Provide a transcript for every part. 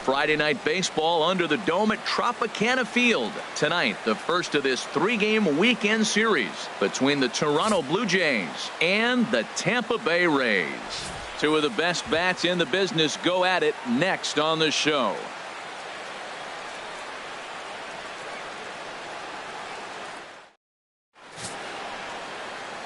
Friday night baseball under the dome at Tropicana Field. Tonight, the first of this 3-game weekend series between the Toronto Blue Jays and the Tampa Bay Rays. Two of the best bats in the business go at it next on the show.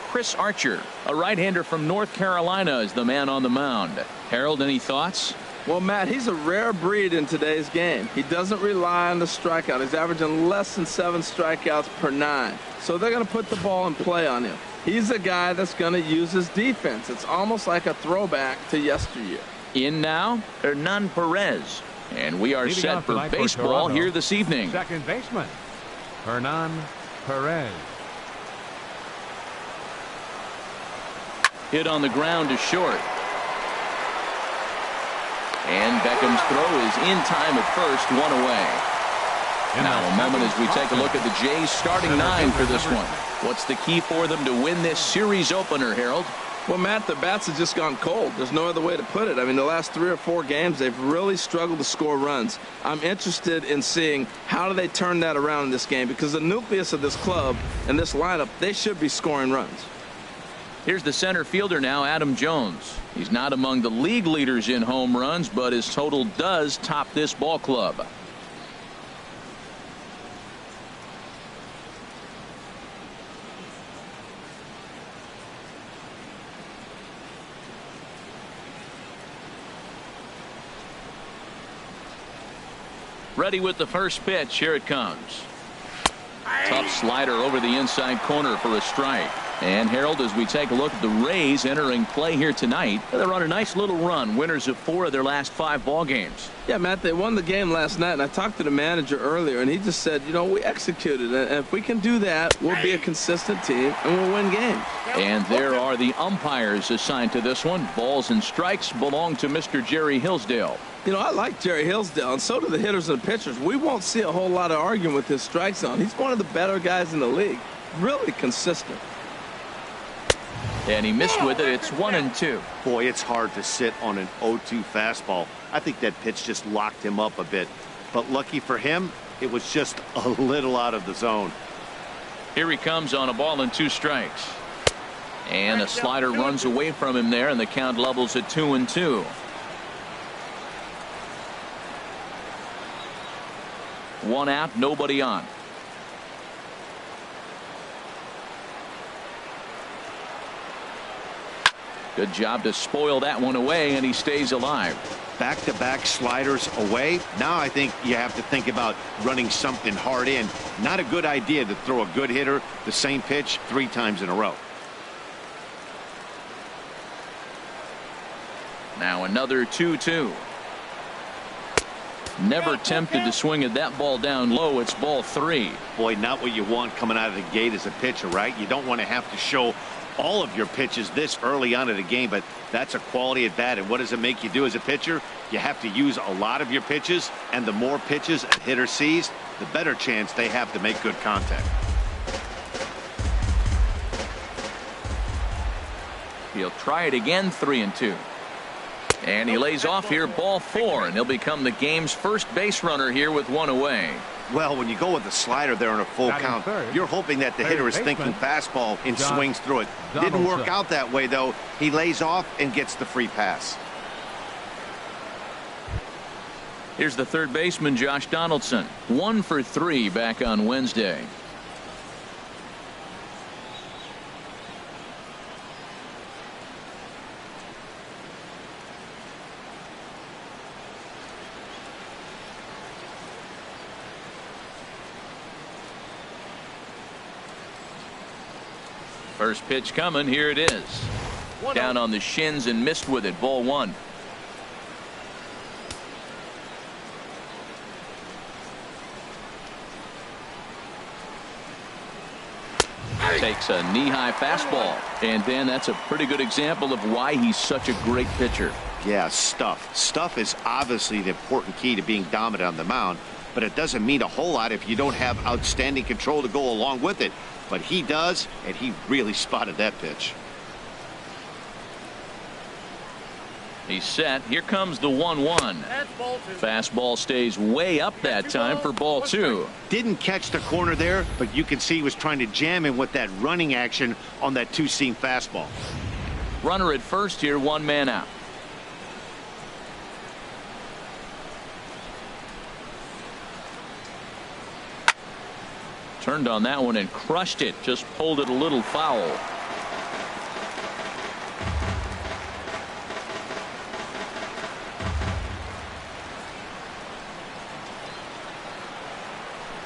Chris Archer, a right-hander from North Carolina, is the man on the mound. Harold, any thoughts? Well, Matt, he's a rare breed in today's game. He doesn't rely on the strikeout. He's averaging less than 7 strikeouts per 9. So they're going to put the ball in play on him. He's a guy that's going to use his defense. It's almost like a throwback to yesteryear. In now, Hernan Perez. And we are set for baseball here this evening. Second baseman, Hernan Perez. Hit on the ground to short. And Beckham's throw is in time at first, 1 away. Now a moment as we take a look at the Jays starting 9 for this one. What's the key for them to win this series opener, Harold? Well, Matt, the bats have just gone cold. There's no other way to put it. I mean, the last 3 or 4 games, they've really struggled to score runs. I'm interested in seeing how do they turn that around in this game, because the nucleus of this club and this lineup, they should be scoring runs. Here's the center fielder now, Adam Jones. He's not among the league leaders in home runs, but his total does top this ball club. Ready with the first pitch. Here it comes. Tough slider over the inside corner for a strike. And Harold, as we take a look at the Rays entering play here tonight, they're on a nice little run, winners of 4 of their last 5 ball games. Yeah, Matt, they won the game last night, and I talked to the manager earlier, and he just said, you know, we executed, and if we can do that, we'll be a consistent team, and we'll win games. And there are the umpires assigned to this one. Balls and strikes belong to Mr. Jerry Hillsdale. You know, I like Jerry Hillsdale, and so do the hitters and the pitchers. We won't see a whole lot of arguing with his strike zone. He's one of the better guys in the league, really consistent. And he missed with it. It's 1-2. Boy, it's hard to sit on an 0-2 fastball. I think that pitch just locked him up a bit. But lucky for him, it was just a little out of the zone. Here he comes on a ball and 2 strikes. And a slider runs away from him there, and the count levels at 2-2. 1 out, nobody on. Good job to spoil that one away, and he stays alive. Back-to-back sliders away. Now I think you have to think about running something hard in. Not a good idea to throw a good hitter the same pitch 3 times in a row. Now another 2-2. Never tempted to swing at that ball down low. It's ball 3. Boy, not what you want coming out of the gate as a pitcher, right? You don't want to have to show all of your pitches this early on in the game, but that's a quality at bat. And what does it make you do as a pitcher? You have to use a lot of your pitches, and the more pitches a hitter sees, the better chance they have to make good contact. He'll try it again, 3-2. And he lays off here, ball 4, and he'll become the game's first base runner here with 1 away. Well, when you go with the slider there on a full count, you're hoping that the hitter is thinking fastball and swings through it. Didn't work out that way, though. He lays off and gets the free pass. Here's the third baseman, Josh Donaldson. 1 for 3 back on Wednesday. First pitch coming. Here it is. Down on the shins and missed with it. Ball 1. Takes a knee-high fastball. And then that's a pretty good example of why he's such a great pitcher. Yeah, stuff. Stuff is obviously the important key to being dominant on the mound, but it doesn't mean a whole lot if you don't have outstanding control to go along with it. But he does, and he really spotted that pitch. He's set. Here comes the 1-1. Fastball stays way up that time for ball 2. Didn't catch the corner there, but you can see he was trying to jam him with that running action on that two-seam fastball. Runner at first here, 1 man out. Turned on that one and crushed it. Just pulled it a little foul.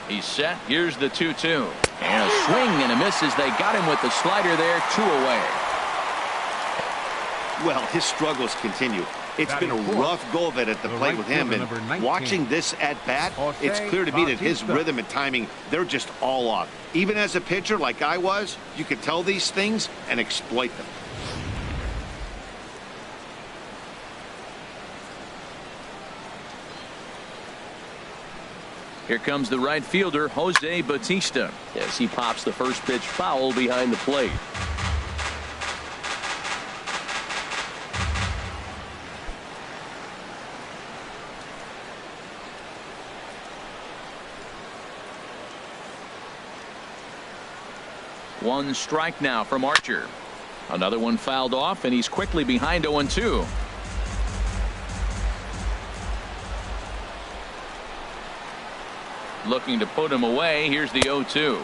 He's set. Here's the 2-2. And a swing and a miss as they got him with the slider there. 2 away. Well, his struggles continue. It's been a rough go of it at the plate with him. And watching this at bat, it's clear to me that his rhythm and timing, they're just all off. Even as a pitcher like I was, you could tell these things and exploit them. Here comes the right fielder, Jose Bautista, as he pops the first pitch foul behind the plate. One strike now from Archer. Another one fouled off, and he's quickly behind 0-2. Looking to put him away. Here's the 0-2.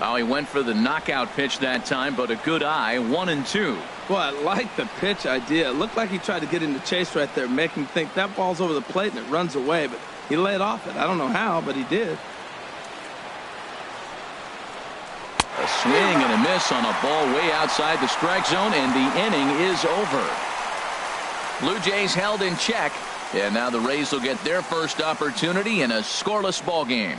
Oh, he went for the knockout pitch that time, but a good eye. 1-2. Well, I like the pitch idea. It looked like he tried to get into chase right there, make him think that ball's over the plate and it runs away, but he laid off it. I don't know how, but he did. A swing and a miss on a ball way outside the strike zone, and the inning is over. Blue Jays held in check, and now the Rays will get their first opportunity in a scoreless ball game.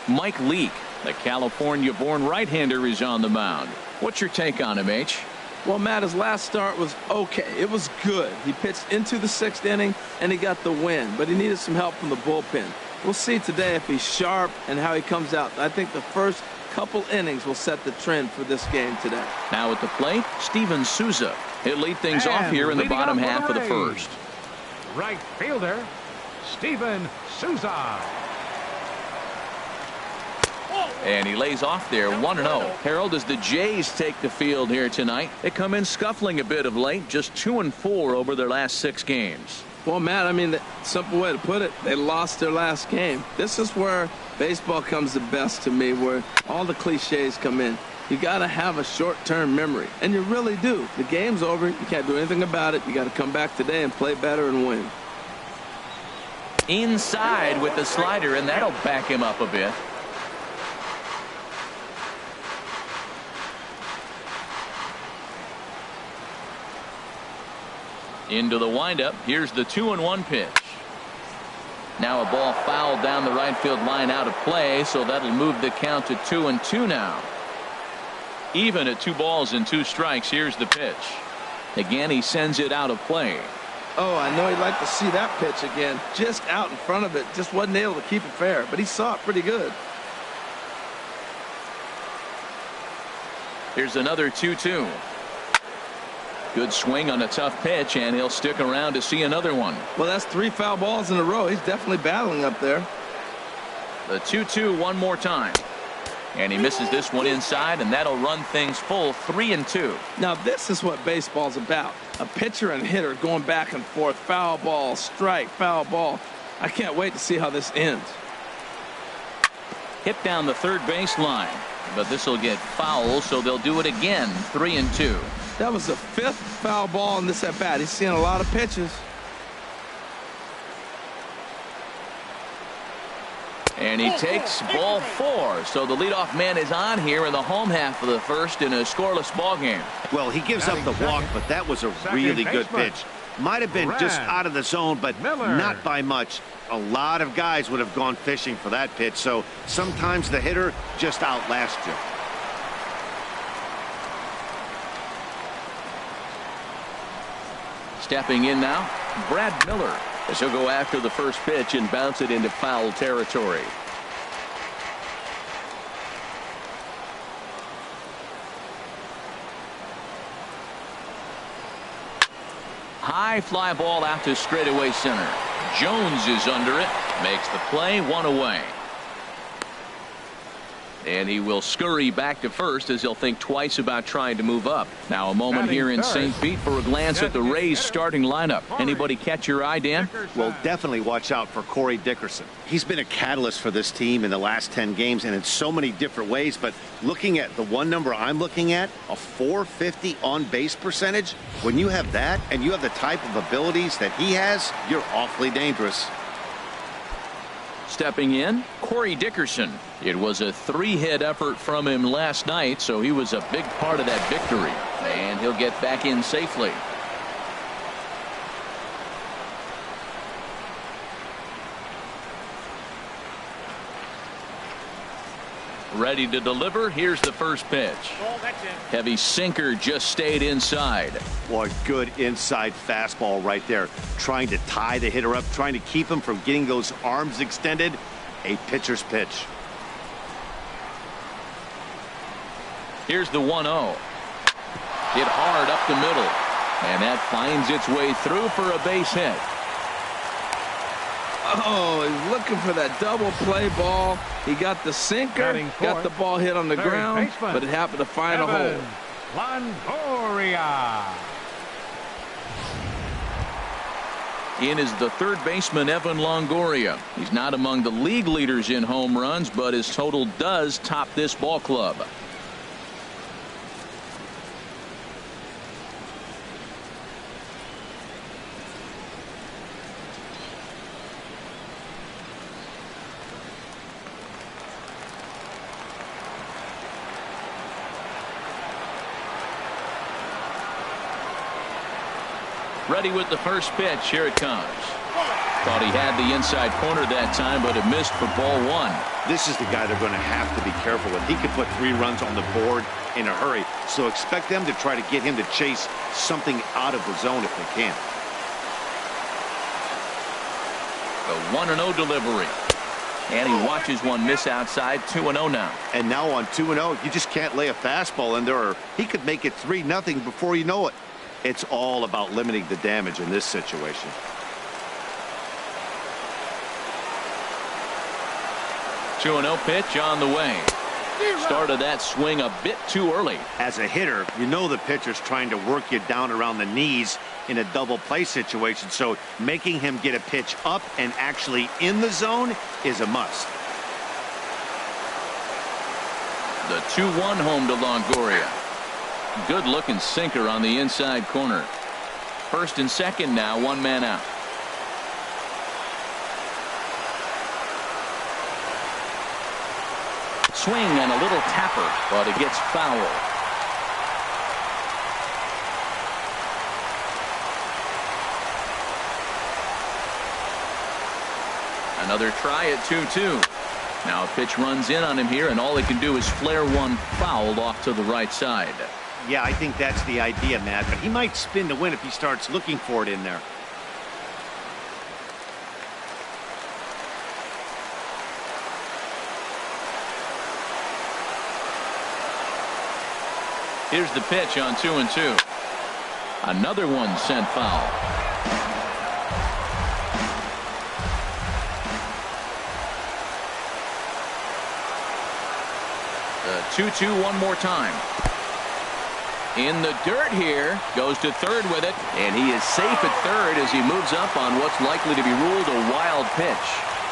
Mike Leake, the California-born right-hander, is on the mound. What's your take on him, H? Well, Matt, his last start was okay. It was good. He pitched into the 6th inning, and he got the win, but he needed some help from the bullpen. We'll see today if he's sharp and how he comes out. I think the first couple innings will set the trend for this game today. Now at the plate, Steven Souza. He'll lead things off here in the bottom half of the first. Right fielder, Steven Souza. And he lays off there, 1-0. Harold, as the Jays take the field here tonight, they come in scuffling a bit of late, just 2-4 over their last 6 games. Well, Matt, I mean, the simple way to put it, they lost their last game. This is where baseball comes the best to me, where all the cliches come in. You got to have a short-term memory, and you really do. The game's over. You can't do anything about it. You got to come back today and play better and win. Inside with the slider, and that'll back him up a bit. Into the windup. Here's the 2-1 pitch. Now a ball fouled down the right field line, out of play, so that'll move the count to 2-2 now. Even at 2 balls and 2 strikes. Here's the pitch. Again, he sends it out of play. Oh, I know he'd like to see that pitch again. Just out in front of it. Just wasn't able to keep it fair, but he saw it pretty good. Here's another 2-2. Good swing on a tough pitch, and he'll stick around to see another one. Well, that's 3 foul balls in a row. He's definitely battling up there. The 2-2 one more time. And he misses this one inside, and that'll run things full 3-2. Now, this is what baseball's about. A pitcher and hitter going back and forth. Foul ball, strike, foul ball. I can't wait to see how this ends. Hit down the third base line, but this will get foul, so they'll do it again. 3-2. That was the 5th foul ball in this at-bat. He's seeing a lot of pitches. And he takes ball 4. So the leadoff man is on here in the home half of the first in a scoreless ball game. Well, he gives up the walk, but that was a really good pitch. Might have been just out of the zone, but not by much. A lot of guys would have gone fishing for that pitch, so sometimes the hitter just outlasts you. Stepping in now, Brad Miller, as he'll go after the first pitch and bounce it into foul territory. high fly ball out to straightaway center. Jones is under it. Makes the play, 1 away. And he will scurry back to first as he'll think twice about trying to move up. Now a moment here in St. Pete for a glance at the Rays starting lineup. Anybody catch your eye, Dan? Well, definitely watch out for Corey Dickerson. He's been a catalyst for this team in the last 10 games and in so many different ways. But looking at the one number I'm looking at, a .450 on base percentage, when you have that and you have the type of abilities that he has, you're awfully dangerous. Stepping in, Corey Dickerson. It was a 3-hit effort from him last night, so he was a big part of that victory. And he'll get back in safely. Ready to deliver. Here's the first pitch. Heavy sinker just stayed inside. Boy, good inside fastball right there. Trying to tie the hitter up, trying to keep him from getting those arms extended. A pitcher's pitch. Here's the 1-0. Hit hard up the middle. And that finds its way through for a base hit. Oh, he's looking for that double play ball. He got the sinker, got the ball hit on the ground, but it happened to find a hole. Longoria. In is the third baseman, Evan Longoria. He's not among the league leaders in home runs, but his total does top this ball club. Ready with the first pitch. Here it comes. Thought he had the inside corner that time, but it missed for ball 1. This is the guy they're going to have to be careful with. He could put 3 runs on the board in a hurry, so expect them to try to get him to chase something out of the zone if they can. The 1-0 delivery. And he watches one miss outside. 2-0 now. And now on 2-0, you just can't lay a fastball in there, or he could make it 3-0 before you know it. It's all about limiting the damage in this situation. Two 2-0 pitch on the way. Started that swing a bit too early. As a hitter, you know the pitcher's trying to work you down around the knees in a double play situation, so making him get a pitch up and actually in the zone is a must. The 2-1 home to Longoria. Good looking sinker on the inside corner. First and second now, 1 man out. Swing and a little tapper, but it gets foul. Another try at 2-2. Now a pitch runs in on him here, and all he can do is flare one foul off to the right side. Yeah, I think that's the idea, Matt, but he might spin to win if he starts looking for it in there. Here's the pitch on 2-2. Another one sent foul. The 2-2 one more time. In the dirt here, goes to third with it, and he is safe at third as he moves up on what's likely to be ruled a wild pitch.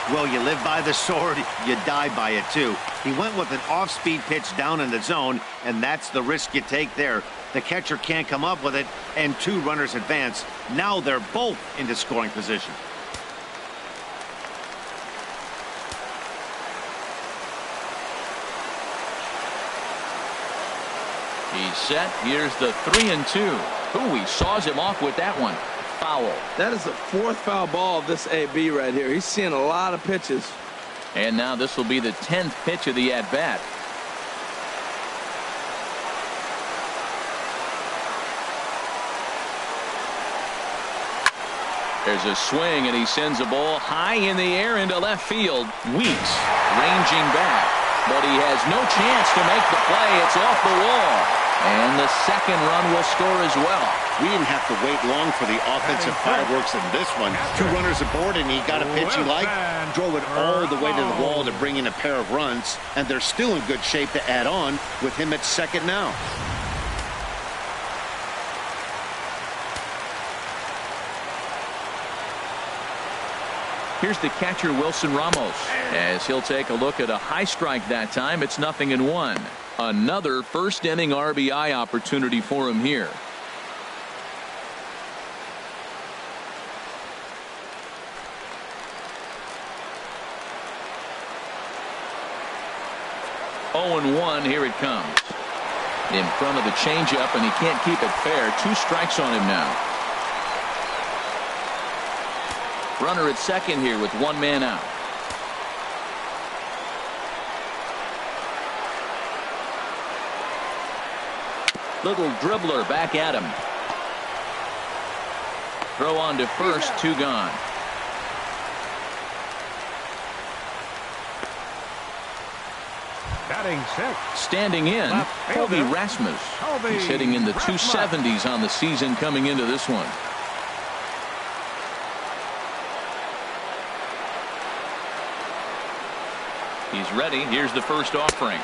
Well, you live by the sword, you die by it too. He went with an off-speed pitch down in the zone, and that's the risk you take there. The catcher can't come up with it, and 2 runners advance. Now they're both into scoring position. He's set. Here's the 3-2. Ooh, he saws him off with that one. Foul. That is the 4th foul ball of this AB right here. He's seeing a lot of pitches. And now this will be the 10th pitch of the at-bat. There's a swing, and he sends a ball high in the air into left field. Weeks ranging back, but he has no chance to make the play. It's off the wall. And the second run will score as well. We didn't have to wait long for the offensive fireworks in this one. 2 runners aboard, and he got a pitch he liked, drove it all the way to the wall to bring in a pair of runs, and they're still in good shape to add on with him at second now. Here's the catcher, Wilson Ramos, as he'll take a look at a high strike that time. It's 0-1. Another first inning RBI opportunity for him here. Oh, 1, here it comes. In front of the changeup, and he can't keep it fair. 2 strikes on him now. Runner at second here with 1 man out. Little dribbler back at him. Throw on to first, 2 gone. Batting 6. Standing in, Colby Rasmus. He's hitting in the 270s on the season coming into this one. He's ready. Here's the first offering.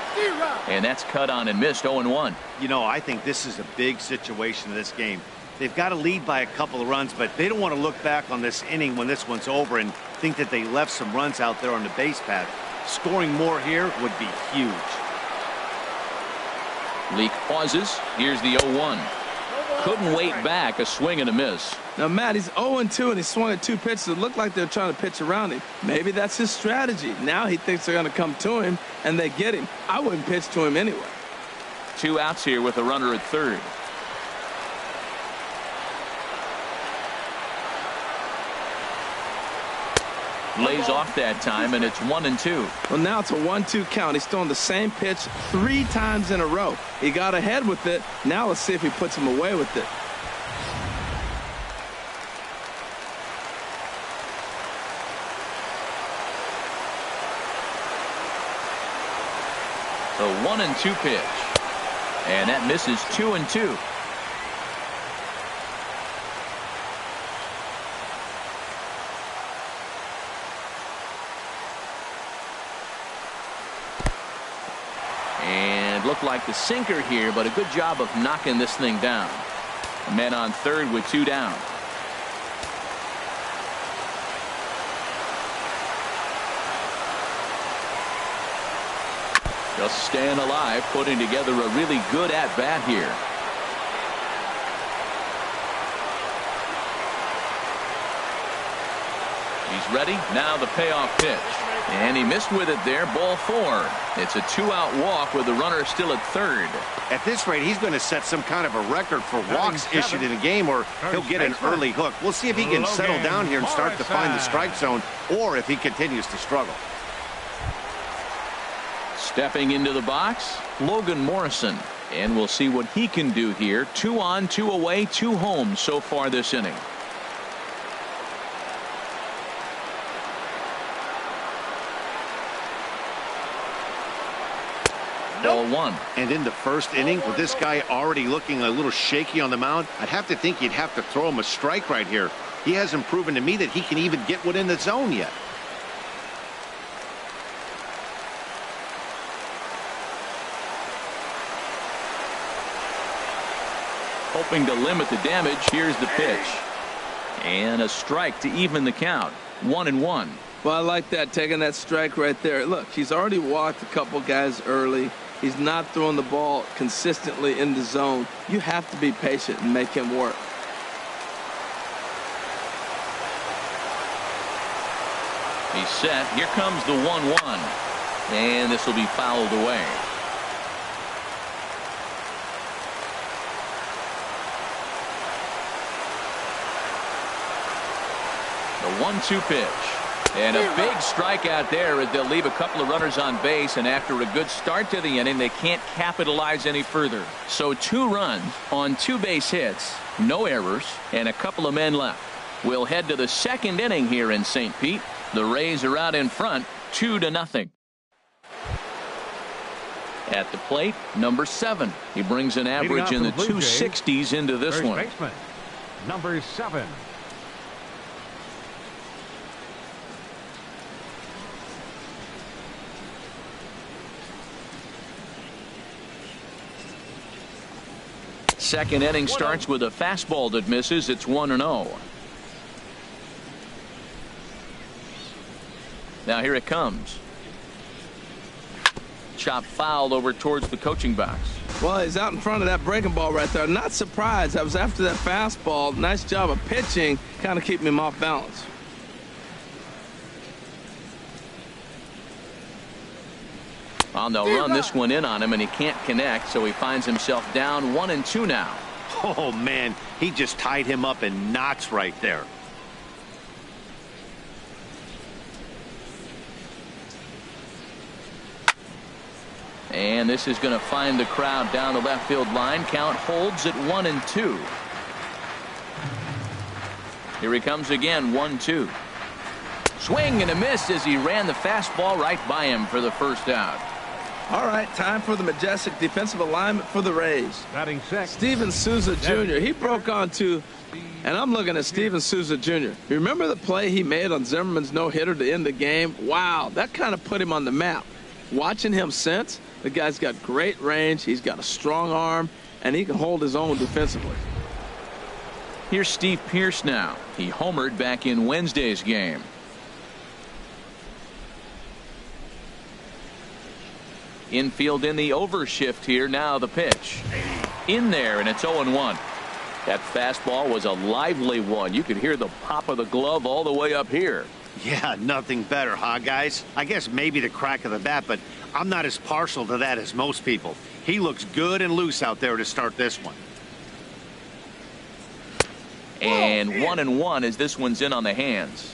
And that's cut on and missed. 0-1. You know, I think this is a big situation in this game. They've got to lead by a couple of runs, but they don't want to look back on this inning when this one's over and think that they left some runs out there on the base path. Scoring more here would be huge. Leake pauses. Here's the 0-1. Couldn't wait back. A swing and a miss. Now, Matt, he's 0-2, and he swung at 2 pitches. It looked like they were trying to pitch around him. Maybe that's his strategy. Now he thinks they're going to come to him, and they get him. I wouldn't pitch to him anyway. 2 outs here with a runner at third. Lays off that time, and it's 1-2. Well, now it's a 1-2 count. He's throwing the same pitch 3 times in a row. He got ahead with it. Now let's see if he puts him away with it. The 1-2 pitch. And that misses. 2-2. And looked like the sinker here, but a good job of knocking this thing down. A man on third with 2 down. Just staying alive, putting together a really good at-bat here. He's ready. Now the payoff pitch. And he missed with it there. Ball 4. It's a 2-out walk with the runner still at third. At this rate, he's going to set some kind of a record for walks issued in a game, or he'll get an early hook. We'll see if he can settle down here and start to find the strike zone, or if he continues to struggle. Stepping into the box, Logan Morrison. And we'll see what he can do here. 2 on, 2 away, 2 home so far this inning. Ball 1. And in the first inning, with this guy already looking a little shaky on the mound, I'd have to think you'd have to throw him a strike right here. He hasn't proven to me that he can even get one in the zone yet. Hoping to limit the damage. Here's the pitch. And a strike to even the count. 1-1. Well, I like that, taking that strike right there. Look, he's already walked a couple guys early. He's not throwing the ball consistently in the zone. You have to be patient and make him work. He's set. Here comes the 1-1. And this will be fouled away. The 1-2 pitch. And a big strikeout there as they'll leave a couple of runners on base, and after a good start to the inning, they can't capitalize any further. So 2 runs on 2 base hits, no errors, and a couple of men left. We'll head to the second inning here in St. Pete. The Rays are out in front, 2-0. At the plate, number 7. He brings an average in the 260s into this one. Baseman, number 7. Second inning starts with a fastball that misses. It's 1-0. Now here it comes. Chop foul over towards the coaching box. Well, he's out in front of that breaking ball right there. Not surprised. I was after that fastball. Nice job of pitching, kind of keeping him off balance. Well, they'll run this one in on him, and he can't connect, so he finds himself down 1-2 now. Oh, man, he just tied him up in knots right there. And this is going to find the crowd down the left field line. Count holds at 1-2. Here he comes again, 1-2. Swing and a miss as he ran the fastball right by him for the first out. All right, time for the majestic defensive alignment for the Rays. Batting six, Steven Souza Jr. He broke onto, and I'm looking at Steven Souza Jr. You remember the play he made on Zimmerman's no-hitter to end the game? Wow, that kind of put him on the map. Watching him since, the guy's got great range, he's got a strong arm, and he can hold his own defensively. Here's Steve Pearce now. He homered back in Wednesday's game. Infield in the overshift here. Now the pitch. In there, and it's 0-1. That fastball was a lively one. You could hear the pop of the glove all the way up here. Yeah, nothing better, huh, guys? I guess maybe the crack of the bat, but I'm not as partial to that as most people. He looks good and loose out there to start this one. And 1-1 as this one's in on the hands.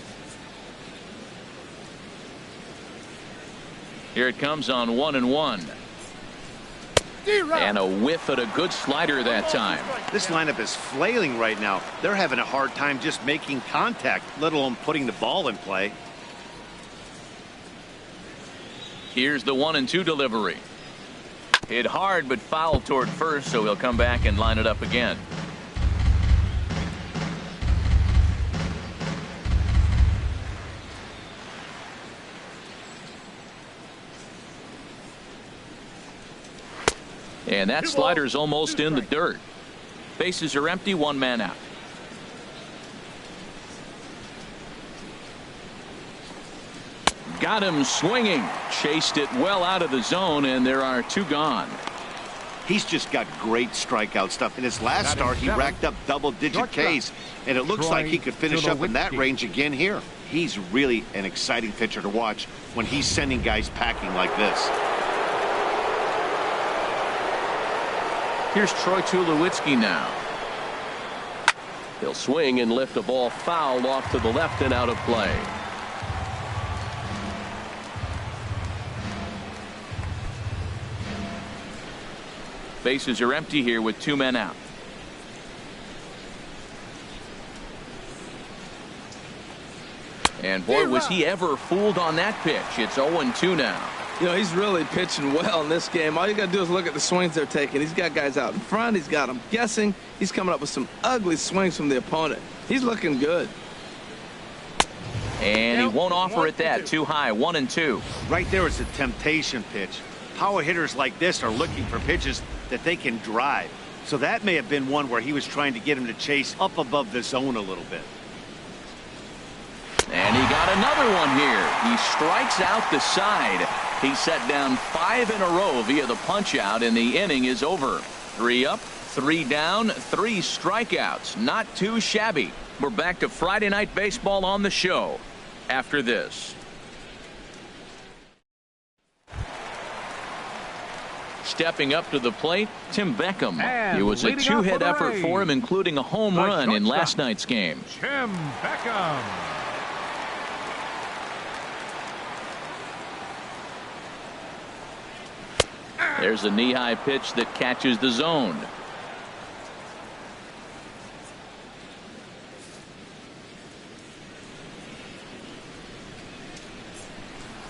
Here it comes on 1-1. And a whiff at a good slider that time. This lineup is flailing right now. They're having a hard time just making contact, let alone putting the ball in play. Here's the 1-2 delivery. Hit hard but foul toward first, so he'll come back and line it up again. And that slider's almost in the dirt. Bases are empty, 1 man out. Got him swinging. Chased it well out of the zone, and there are 2 gone. He's just got great strikeout stuff. In his last start, he racked up double-digit Ks, and it looks like he could finish up in that range again here. He's really an exciting pitcher to watch when he's sending guys packing like this. Here's Troy Tulowitzki now. He'll swing and lift a ball foul off to the left and out of play. Bases are empty here with 2 men out. And boy, was he ever fooled on that pitch. It's 0-2 now. You know, he's really pitching well in this game. All you got to do is look at the swings they're taking. He's got guys out in front. He's got them guessing. He's coming up with some ugly swings from the opponent. He's looking good. And he won't offer it that. Too high. 1-2. Right there is a temptation pitch. Power hitters like this are looking for pitches that they can drive. So that may have been one where he was trying to get him to chase up above the zone a little bit. And he got another one here. He strikes out the side. He set down 5 in a row via the punch out, and the inning is over. 3 up, 3 down, 3 strikeouts. Not too shabby. We're back to Friday Night Baseball on the show after this. Stepping up to the plate, Tim Beckham. And it was a leading off 2-hit for the effort Rays, for him, including a home the run in shortstop, last night's game. Tim Beckham. There's a knee-high pitch that catches the zone.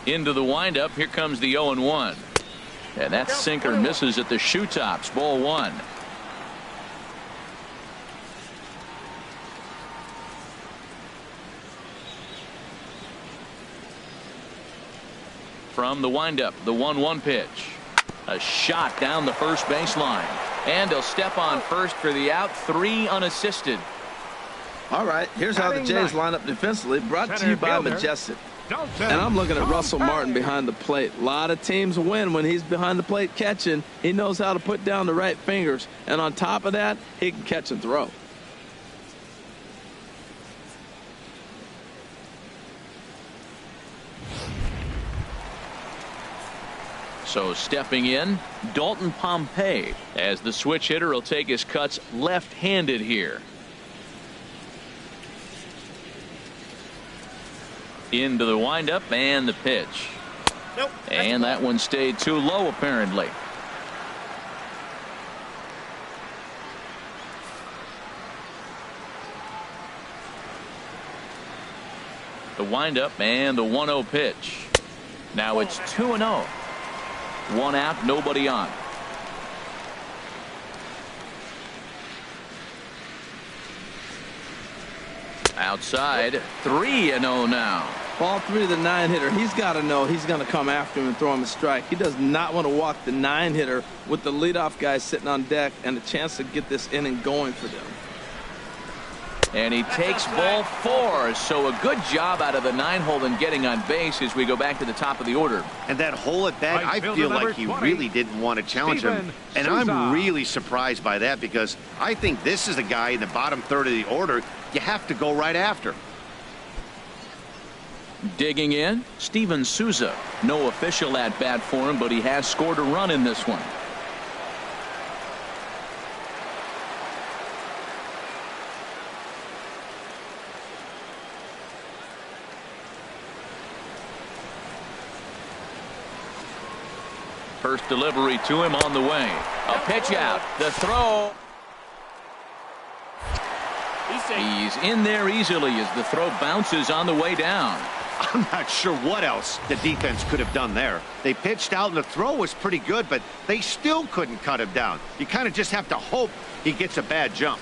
Into the windup. Here comes the 0-1. And that sinker misses at the shoe tops. Ball one. From the windup, the 1-1 pitch. A shot down the first baseline. And he'll step on first for the out. 3 unassisted. All right, here's how the Jays line up defensively. Brought to you by Majestic. And I'm looking at Russell Martin behind the plate. A lot of teams win when he's behind the plate catching. He knows how to put down the right fingers. And on top of that, he can catch and throw. So stepping in, Dalton Pompey, as the switch hitter will take his cuts left-handed here. Into the windup and the pitch. Nope. And that one stayed too low apparently. The windup and the 1-0 pitch. Now it's 2-0. 1 out, nobody on. Outside, 3-0 now. Ball 3 to the 9-hitter. He's got to know he's going to come after him and throw him a strike. He does not want to walk the 9-hitter with the leadoff guy sitting on deck and a chance to get this inning going for them. And he takes ball 4. So a good job out of the 9-hole in getting on base as we go back to the top of the order. And that hole at bat, I feel like he really didn't want to challenge him. And I'm really surprised by that because I think this is the guy in the bottom third of the order you have to go right after. Digging in, Steven Souza. No official at bat for him, but he has scored a run in this one. First delivery to him on the way. A pitch out. The throw. He's in there easily as the throw bounces on the way down. I'm not sure what else the defense could have done there. They pitched out and the throw was pretty good, but they still couldn't cut him down. You kind of just have to hope he gets a bad jump.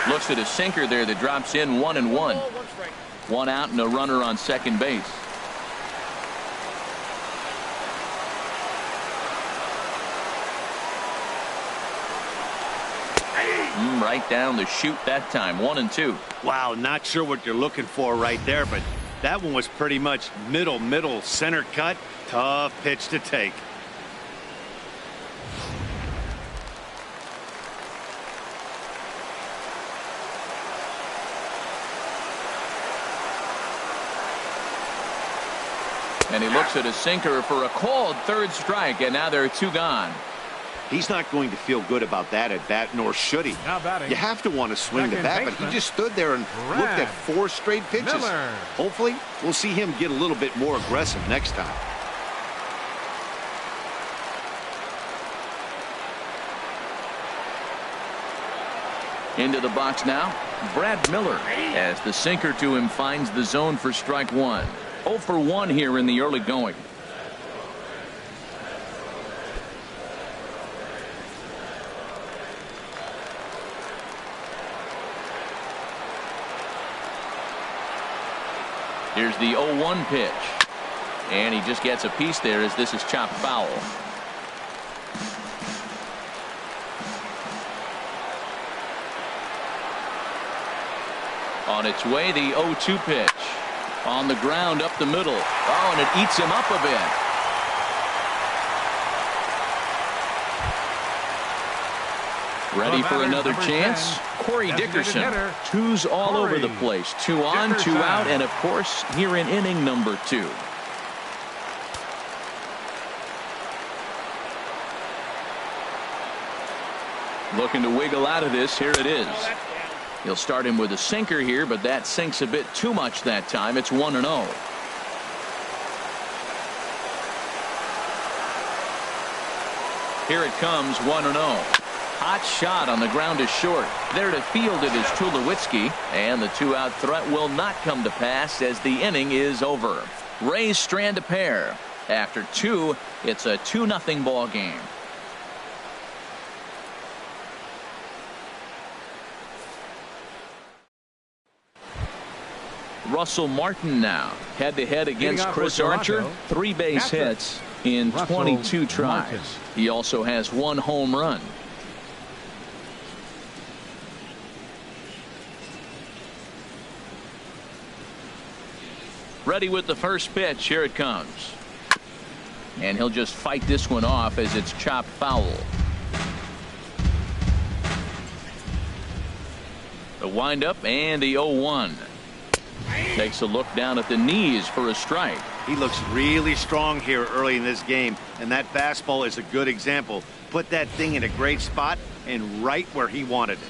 Looks at a sinker there that drops in 1-1. 1 out and a runner on second base. Right down the chute that time. 1-2. Wow, not sure what you're looking for right there, but that one was pretty much middle center cut. Tough pitch to take. And he looks at a sinker for a called third strike, and now there are 2 gone. He's not going to feel good about that at bat, nor should he. You have to want to swing the bat, but he just stood there and looked at 4 straight pitches. Hopefully, we'll see him get a little bit more aggressive next time. Into the box now, Brad Miller, as the sinker to him finds the zone for strike 1. 0 for 1 here in the early going. Here's the 0-1 pitch. And he just gets a piece there as this is chopped foul. On its way, the 0-2 pitch. On the ground up the middle. Oh, and it eats him up a bit. Ready for another chance? Corey Dickerson. 2's all over the place. 2 on, 2 out, and of course, here in inning number 2. Looking to wiggle out of this. Here it is. He'll start him with a sinker here, but that sinks a bit too much that time. It's 1-0. Here it comes, 1-0. Hot shot on the ground is short. There to field it is Tulowitzki, and the two-out threat will not come to pass as the inning is over. Rays strand a pair. After 2, it's a 2-0 ball game. Russell Martin now head-to-head against Chris Archer. 3 base hits in 22 tries. He also has 1 home run. Ready with the first pitch. Here it comes. And he'll just fight this one off as it's chopped foul. The windup and the 0-1. Takes a look down at the knees for a strike. He looks really strong here early in this game, and that fastball is a good example. Put that thing in a great spot and right where he wanted it.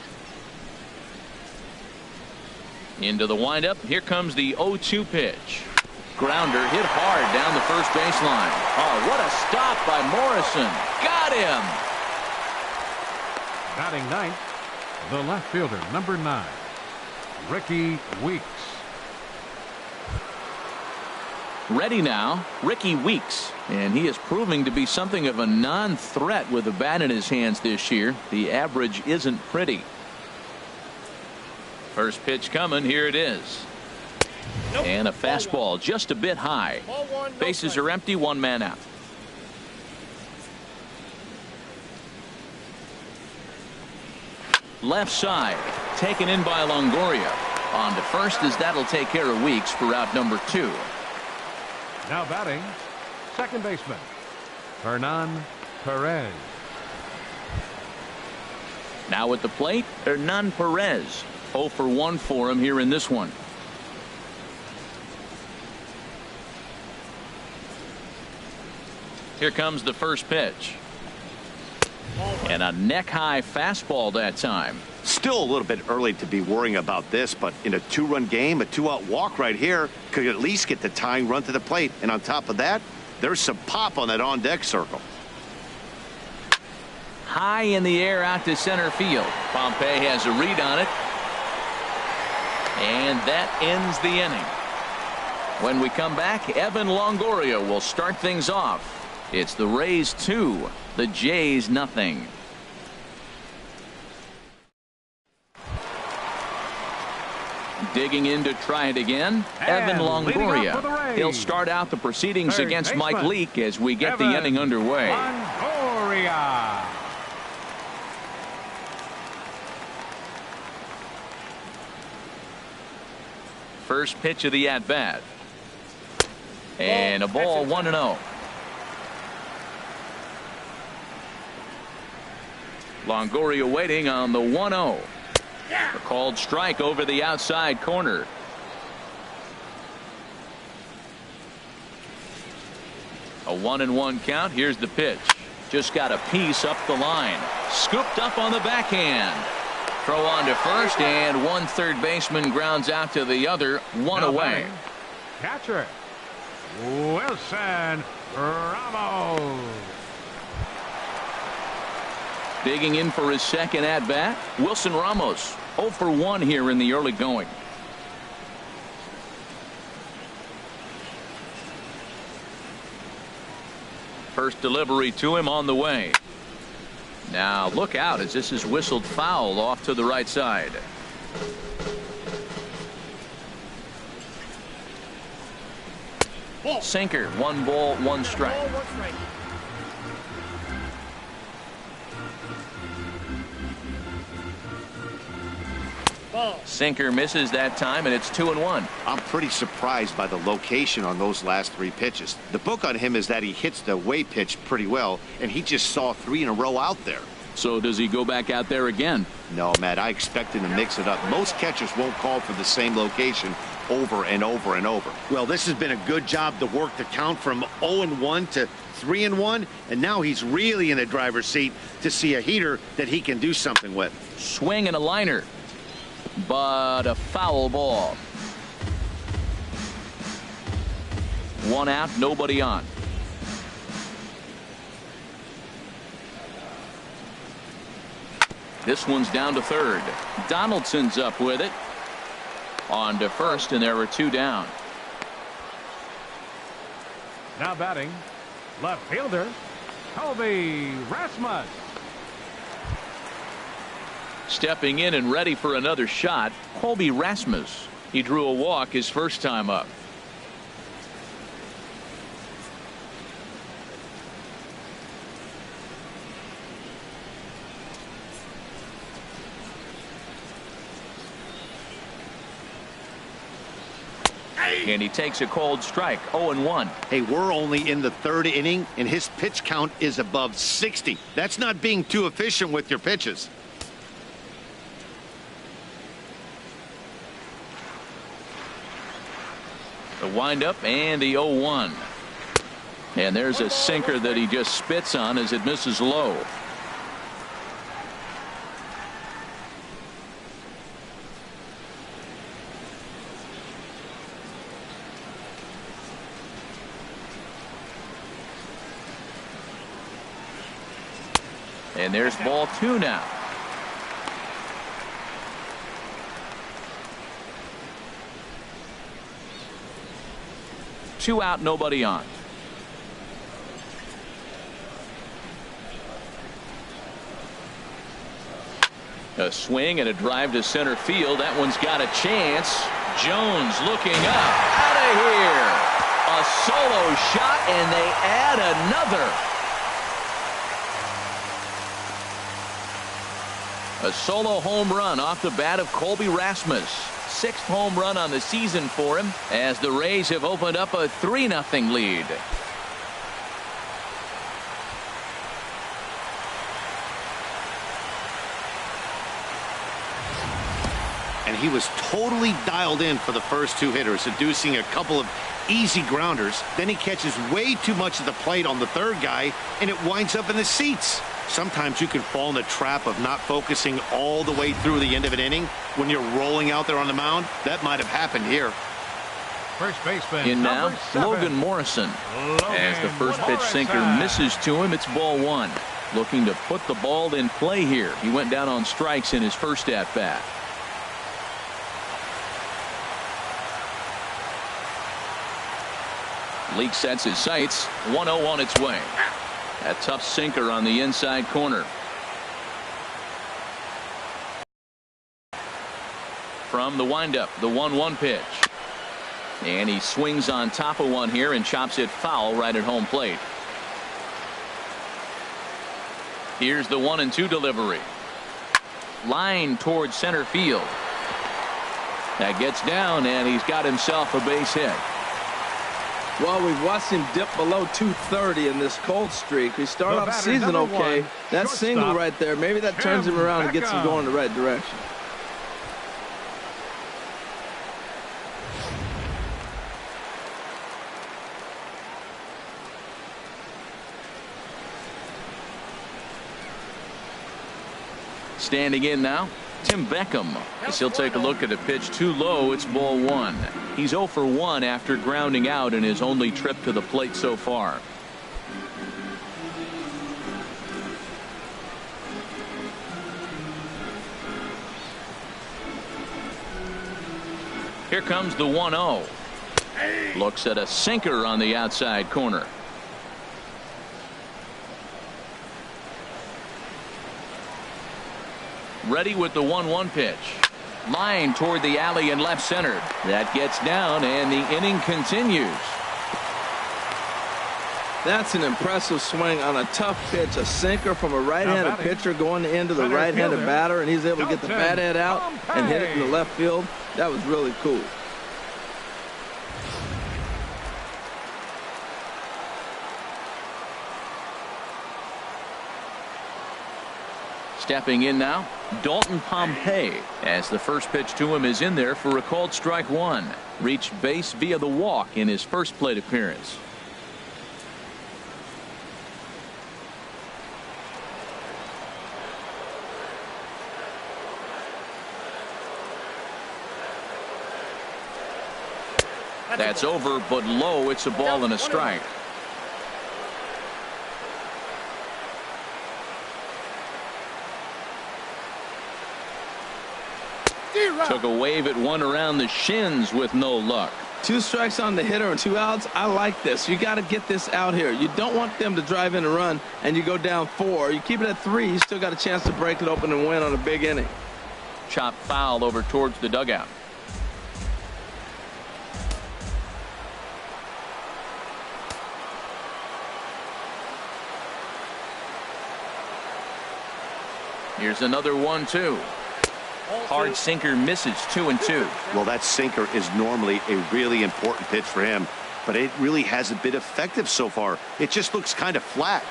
Into the windup. Here comes the 0-2 pitch. Grounder hit hard down the first baseline. Oh, what a stop by Morrison. Got him. Batting ninth, the left fielder, number 9, Ricky Weeks. Ready now, Ricky Weeks. And he is proving to be something of a non-threat with a bat in his hands this year. The average isn't pretty. First pitch coming. Here it is. Nope. And a fastball just a bit high. Bases are empty. 1 man out. Left side taken in by Longoria. On to first as that'll take care of Weeks for out number 2. Now batting, second baseman, Hernan Perez. Now at the plate, Hernan Perez. 0 for 1 for him here in this one. Here comes the first pitch. And a neck-high fastball that time. Still a little bit early to be worrying about this, but in a 2-run game, a 2-out walk right here could at least get the tying run to the plate. And on top of that, there's some pop on that on-deck circle. High in the air out to center field. Pompey has a read on it. And that ends the inning. When we come back, Evan Longoria will start things off. It's the Rays 2, the Jays nothing. Digging in to try it again, Evan Longoria. He'll start out the proceedings against Mike Leake as we get the inning underway. Longoria. First pitch of the at-bat. And a ball, 1-0. Longoria waiting on the 1-0. A called strike over the outside corner. A 1-1 count. Here's the pitch. Just got a piece up the line. Scooped up on the backhand. Throw on to first, and one third baseman grounds out to the other. One away. Catcher Wilson Ramos. Digging in for his second at bat, Wilson Ramos. 0 for 1 here in the early going. First delivery to him on the way. Now look out as this is whistled foul off to the right side. Sinker, 1 ball, 1 strike. Sinker misses that time, and it's 2-1. I'm pretty surprised by the location on those last 3 pitches. The book on him is that he hits the away pitch pretty well, and he just saw 3 in a row out there. So does he go back out there again? No, Matt, I expect him to mix it up. Most catchers won't call for the same location over and over and over. Well, this has been a good job to work the count from 0-1 to 3-1, and now he's really in the driver's seat to see a heater that he can do something with. Swing and a liner, but a foul ball. 1 out, nobody on. This one's down to third. Donaldson's up with it. On to first, and there were 2 down. Now batting, left fielder, Colby Rasmus. Stepping in and ready for another shot, Colby Rasmus. He drew a walk his first time up. And he takes a cold strike. 0-1. Hey, we're only in the 3rd inning, and his pitch count is above 60. That's not being too efficient with your pitches. The windup and the 0-1. And there's a sinker that he just spits on as it misses low. And there's ball 2 now. Two out, nobody on. A swing and a drive to center field. That one's got a chance. Jones looking up. Out of here. A solo shot, and they add another. A solo home run off the bat of Colby Rasmus. 6th home run on the season for him as the Rays have opened up a 3-0 lead. And he was totally dialed in for the first 2 hitters, seducing a couple of easy grounders. Then he catches way too much of the plate on the 3rd guy, and it winds up in the seats. Sometimes you can fall in the trap of not focusing all the way through the end of an inning when you're rolling out there on the mound. That might have happened here. First baseman in now, number 7. Logan Morrison. As the first pitch sinker misses to him, it's ball 1. Looking to put the ball in play here. He went down on strikes in his first at bat. Leake sets his sights. 1-0 on its way. A tough sinker on the inside corner. From the windup, the 1-1 pitch. And he swings on top of one here and chops it foul right at home plate. Here's the 1-2 delivery. Line towards center field. That gets down, and he's got himself a base hit. Well, we've watched him dip below 230 in this cold streak. We start off the season okay. That single right there, maybe that turns him around and gets him going in the right direction. Standing in now, Tim Beckham. As he'll take a look at a pitch too low. It's ball 1. He's 0 for 1 after grounding out in his only trip to the plate so far. Here comes the 1-0. Looks at a sinker on the outside corner. Ready with the 1-1 pitch. Line toward the alley in left center. That gets down, and the inning continues. That's an impressive swing on a tough pitch. A sinker from a right-handed pitcher going into the right-handed batter, and he's able to get the bat head out and hit it in the left field. That was really cool. Stepping in now, Dalton Pompey, as the first pitch to him is in there for a called strike 1. Reached base via the walk in his first plate appearance. That's over, but low. It's a ball and a strike. Took a wave at one around the shins with no luck. 2 strikes on the hitter and 2 outs. I like this. You got to get this out here. You don't want them to drive in a run and you go down 4. You keep it at 3. You still got a chance to break it open and win on a big inning. Chop foul over towards the dugout. Here's another 1-2. Hard sinker misses 2-2. Well, that sinker is normally a really important pitch for him, but it really hasn't been effective so far. It just looks kind of flat.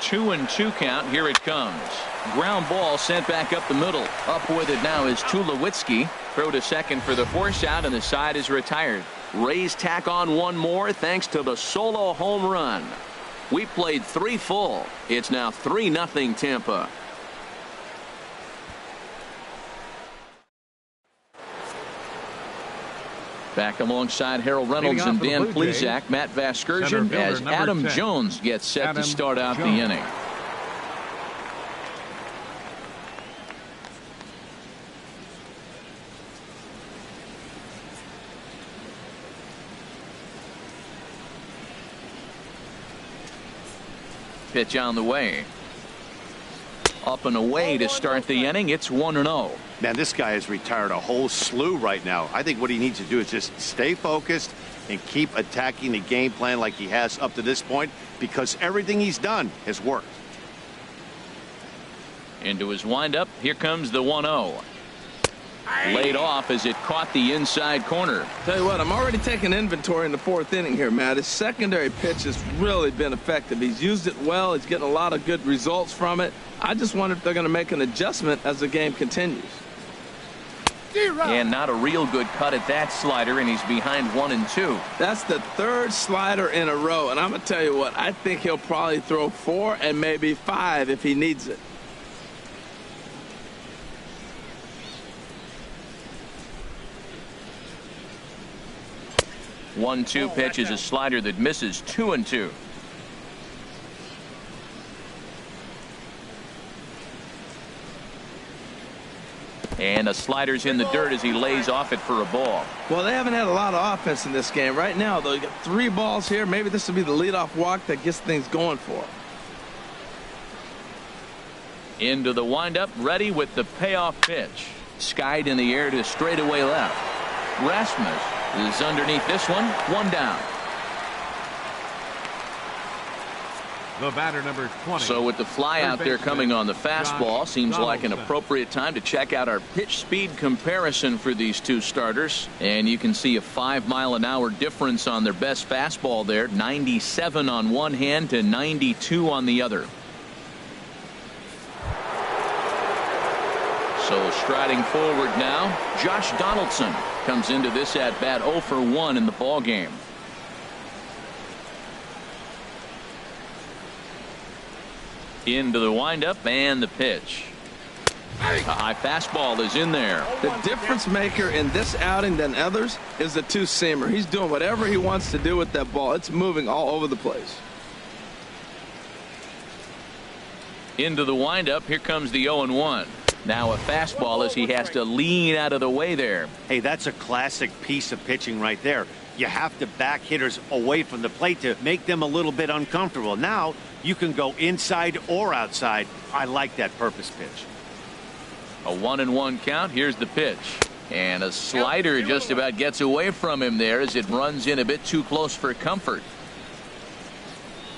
Two and 2 count. Here it comes. Ground ball sent back up the middle. Up with it now is Tulowitzki. Throw to second for the force out, and the side is retired. Rays tack on one more thanks to the solo home run. We played 3 full. It's now 3-0 Tampa. Back alongside Harold Reynolds and Dan Plesac, Matt Vasgersian, as Adam Jones gets set to start out the inning. Pitch on the way. Up and away to start the inning. It's 1-0. Man, this guy has retired a whole slew right now. I think what he needs to do is just stay focused and keep attacking the game plan like he has up to this point, because everything he's done has worked. Into his windup. Here comes the 1-0. Laid off as it caught the inside corner. Tell you what, I'm already taking inventory in the 4th inning here, Matt. His secondary pitch has really been effective. He's used it well. He's getting a lot of good results from it. I just wonder if they're going to make an adjustment as the game continues. And not a real good cut at that slider, and he's behind 1-2. That's the 3rd slider in a row, and I'm going to tell you what, I think he'll probably throw 4 and maybe 5 if he needs it. One-two pitch is a slider that misses 2-2. And a slider's in the dirt as he lays off it for a ball. Well, they haven't had a lot of offense in this game. Right now, though, you got 3 balls here. Maybe this will be the leadoff walk that gets things going for him. Into the windup, ready with the payoff pitch. Skied in the air to straightaway left. Rasmus is underneath this one. 1 down. The batter, number 20. So with the fly out there coming on the fastball, seems like an appropriate time to check out our pitch speed comparison for these 2 starters. And you can see a 5-mile-an-hour difference on their best fastball there. 97 on one hand to 92 on the other. So striding forward now, Josh Donaldson comes into this at bat 0 for 1 in the ball game. Into the windup and the pitch. A high fastball is in there. The difference maker in this outing than others is the 2-seamer. He's doing whatever he wants to do with that ball. It's moving all over the place. Into the windup. Here comes the 0-1. Now a fastball as he has to lean out of the way there. Hey, that's a classic piece of pitching right there. You have to back hitters away from the plate to make them a little bit uncomfortable. Now you can go inside or outside. I like that purpose pitch. A 1-1 count. Here's the pitch. And a slider just about gets away from him there as it runs in a bit too close for comfort.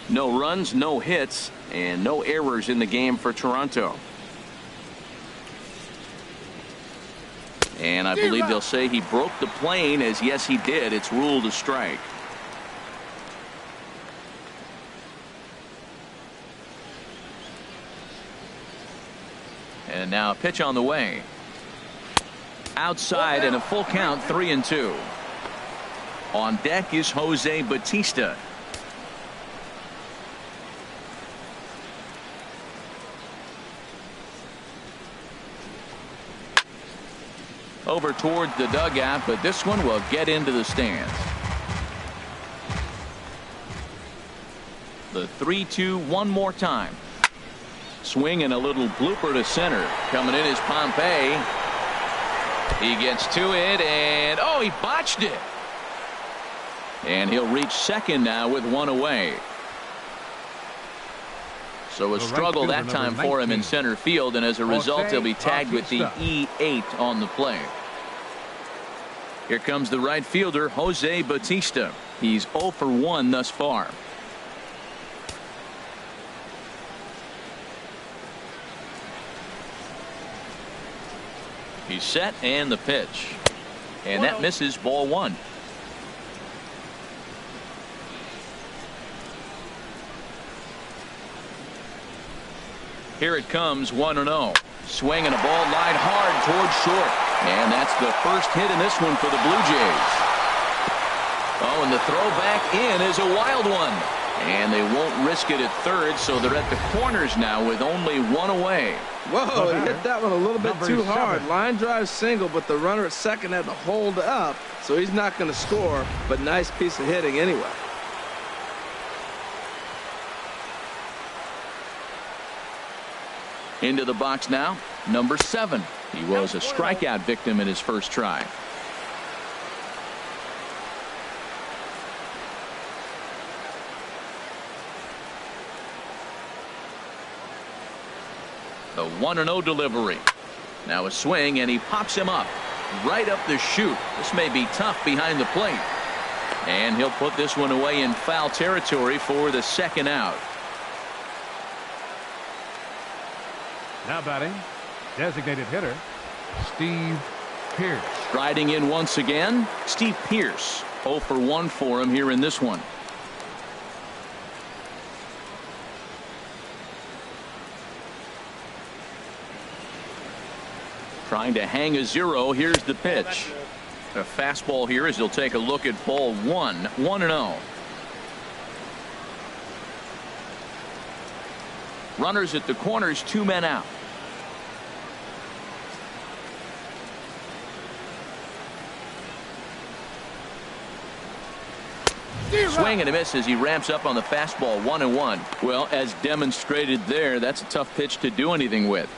No runs, no hits, and no errors in the game for Toronto. And I believe they'll say he broke the plane, as yes he did. It's ruled a strike. And now a pitch on the way. Outside and a full count, 3-2. On deck is Jose Bautista. Over towards the dugout, but this one will get into the stands. The 3-2 one more time. Swing and a little blooper to center. Coming in is Pompey. He gets to it, and oh, he botched it. And he'll reach second now with one away. So a struggle that time for him in center field, and as a result he'll be tagged with the E8 on the play. Here comes the right fielder, Jose Bautista. He's 0 for 1 thus far. He's set, and the pitch. And that misses, ball 1. Here it comes, 1-0. Swing and a ball lined hard towards short. And that's the first hit in this one for the Blue Jays. Oh, and the throw back in is a wild one. And they won't risk it at third, so they're at the corners now with only one away. Whoa, he hit that one a little bit too hard. Line drive single, but the runner at second had to hold up, so he's not going to score, but nice piece of hitting anyway. Into the box now, number 7. He was a strikeout victim in his first try. The 1-0 delivery. Now a swing, and he pops him up right up the chute. This may be tough behind the plate. And he'll put this one away in foul territory for the second out. Now batting, designated hitter, Steve Pearce. Striding in once again, Steve Pearce. 0 for 1 for him here in this one. Trying to hang a 0. Here's the pitch. A fastball here as he'll take a look at ball 1. 1-0. Runners at the corners, 2 men out. Swing and a miss as he ramps up on the fastball. 1-1. Well, as demonstrated there, that's a tough pitch to do anything with.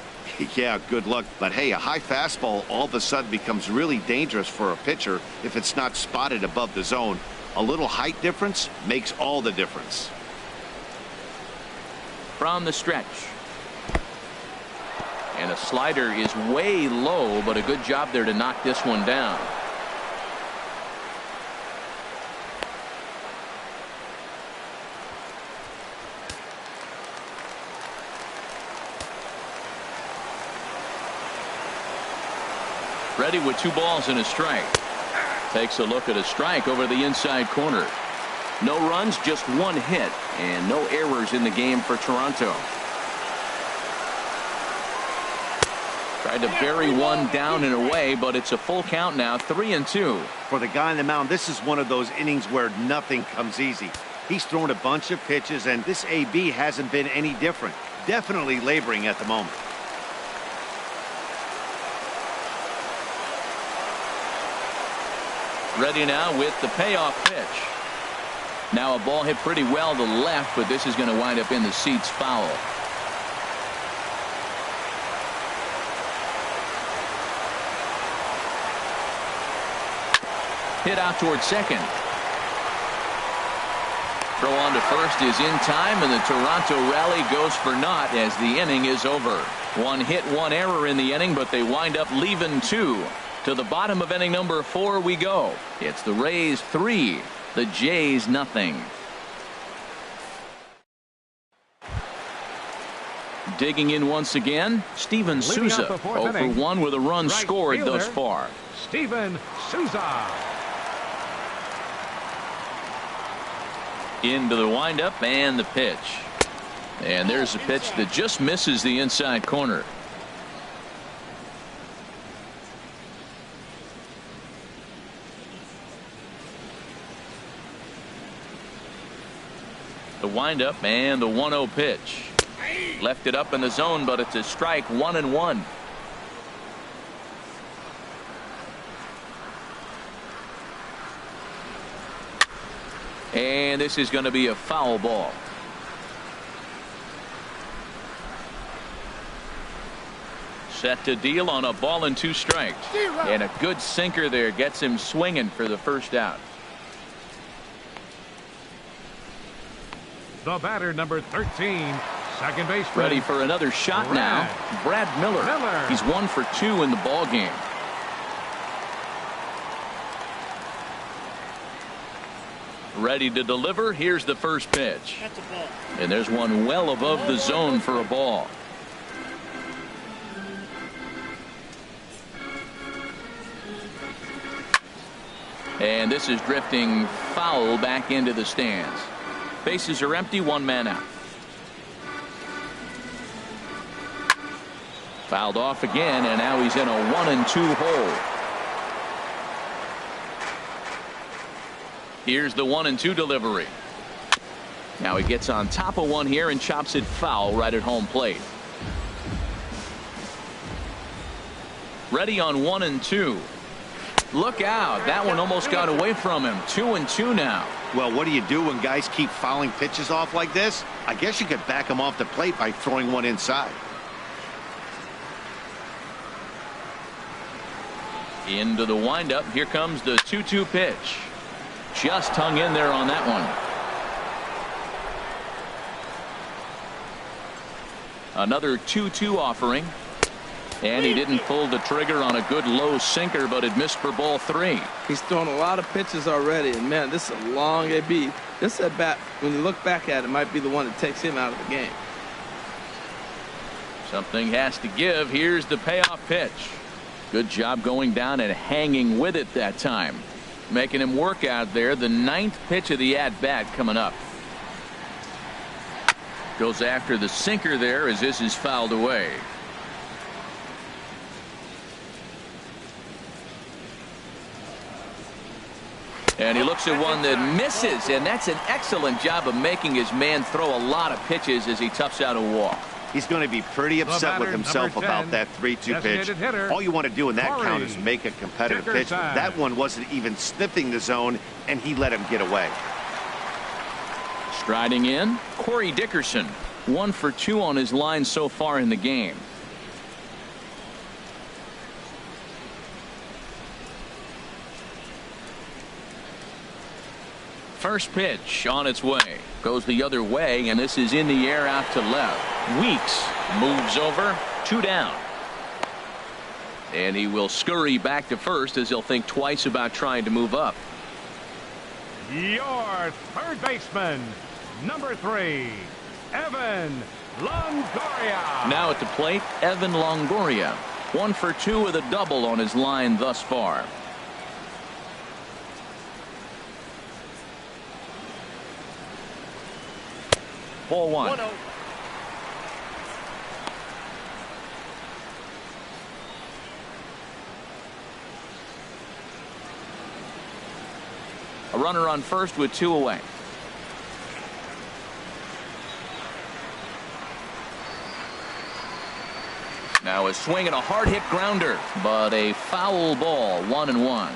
Yeah, good luck. But hey, a high fastball all of a sudden becomes really dangerous for a pitcher if it's not spotted above the zone. A little height difference makes all the difference. From the stretch. And a slider is way low, but a good job there to knock this one down. Ready with 2 balls and a strike. Takes a look at a strike over the inside corner. No runs, just 1 hit, and no errors in the game for Toronto. Tried to bury one down and away, but it's a full count now, 3-2. For the guy on the mound, this is one of those innings where nothing comes easy. He's thrown a bunch of pitches, and this AB hasn't been any different. Definitely laboring at the moment. Ready now with the payoff pitch. Now a ball hit pretty well to left, but this is going to wind up in the seats foul. Hit out towards second. Throw on to first is in time, and the Toronto rally goes for naught as the inning is over. 1 hit, 1 error in the inning, but they wind up leaving 2. To the bottom of inning number 4 we go. It's the Rays 3, the Jays nothing. Digging in once again, Steven Souza. 0 for 1 with a run scored thus far. Steven Souza. Into the windup and the pitch. And there's a pitch that just misses the inside corner. The windup and the 1-0 pitch. Left it up in the zone, but it's a strike. 1-1. And this is going to be a foul ball. Set to deal on a ball and 2 strikes. And a good sinker there gets him swinging for the first out. The batter, number 13, second baseman. Ready for another shot now. Brad Miller. He's 1 for 2 in the ball game. Ready to deliver. Here's the first pitch. That's a ball. And there's one well above the zone for a ball. And this is drifting foul back into the stands. Bases are empty, 1 man out. Fouled off again, and now he's in a 1-2 hole. Here's the 1-2 delivery. Now he gets on top of one here and chops it foul right at home plate. Ready on 1-2. Look out. That one almost got away from him. 2-2 now. Well, what do you do when guys keep fouling pitches off like this? I guess you could back them off the plate by throwing one inside. Into the windup. Here comes the 2-2 pitch. Just hung in there on that one. Another 2-2 offering. And he didn't pull the trigger on a good low sinker, but it missed for ball 3. He's thrown a lot of pitches already, and man, this is a long AB. This at bat, when you look back at it, might be the one that takes him out of the game. Something has to give. Here's the payoff pitch. Good job going down and hanging with it that time. Making him work out there. The 9th pitch of the at-bat coming up. Goes after the sinker there as this is fouled away. And he looks at one that misses, and that's an excellent job of making his man throw a lot of pitches as he toughs out a walk. He's going to be pretty upset with himself about that 3-2 pitch. All you want to do in that count is make a competitive pitch. That one wasn't even sniffing the zone, and he let him get away. Striding in, Corey Dickerson. 1 for 2 on his line so far in the game. First pitch on its way. Goes the other way, and this is in the air out to left. Weeks moves over. 2 down. And he will scurry back to first as he'll think twice about trying to move up. Your third baseman, number 3, Evan Longoria. Now at the plate, Evan Longoria. 1 for 2 with a double on his line thus far. Ball 1. 1-0. A runner on first with 2 away. Now a swing and a hard hit grounder, but a foul ball. 1-1.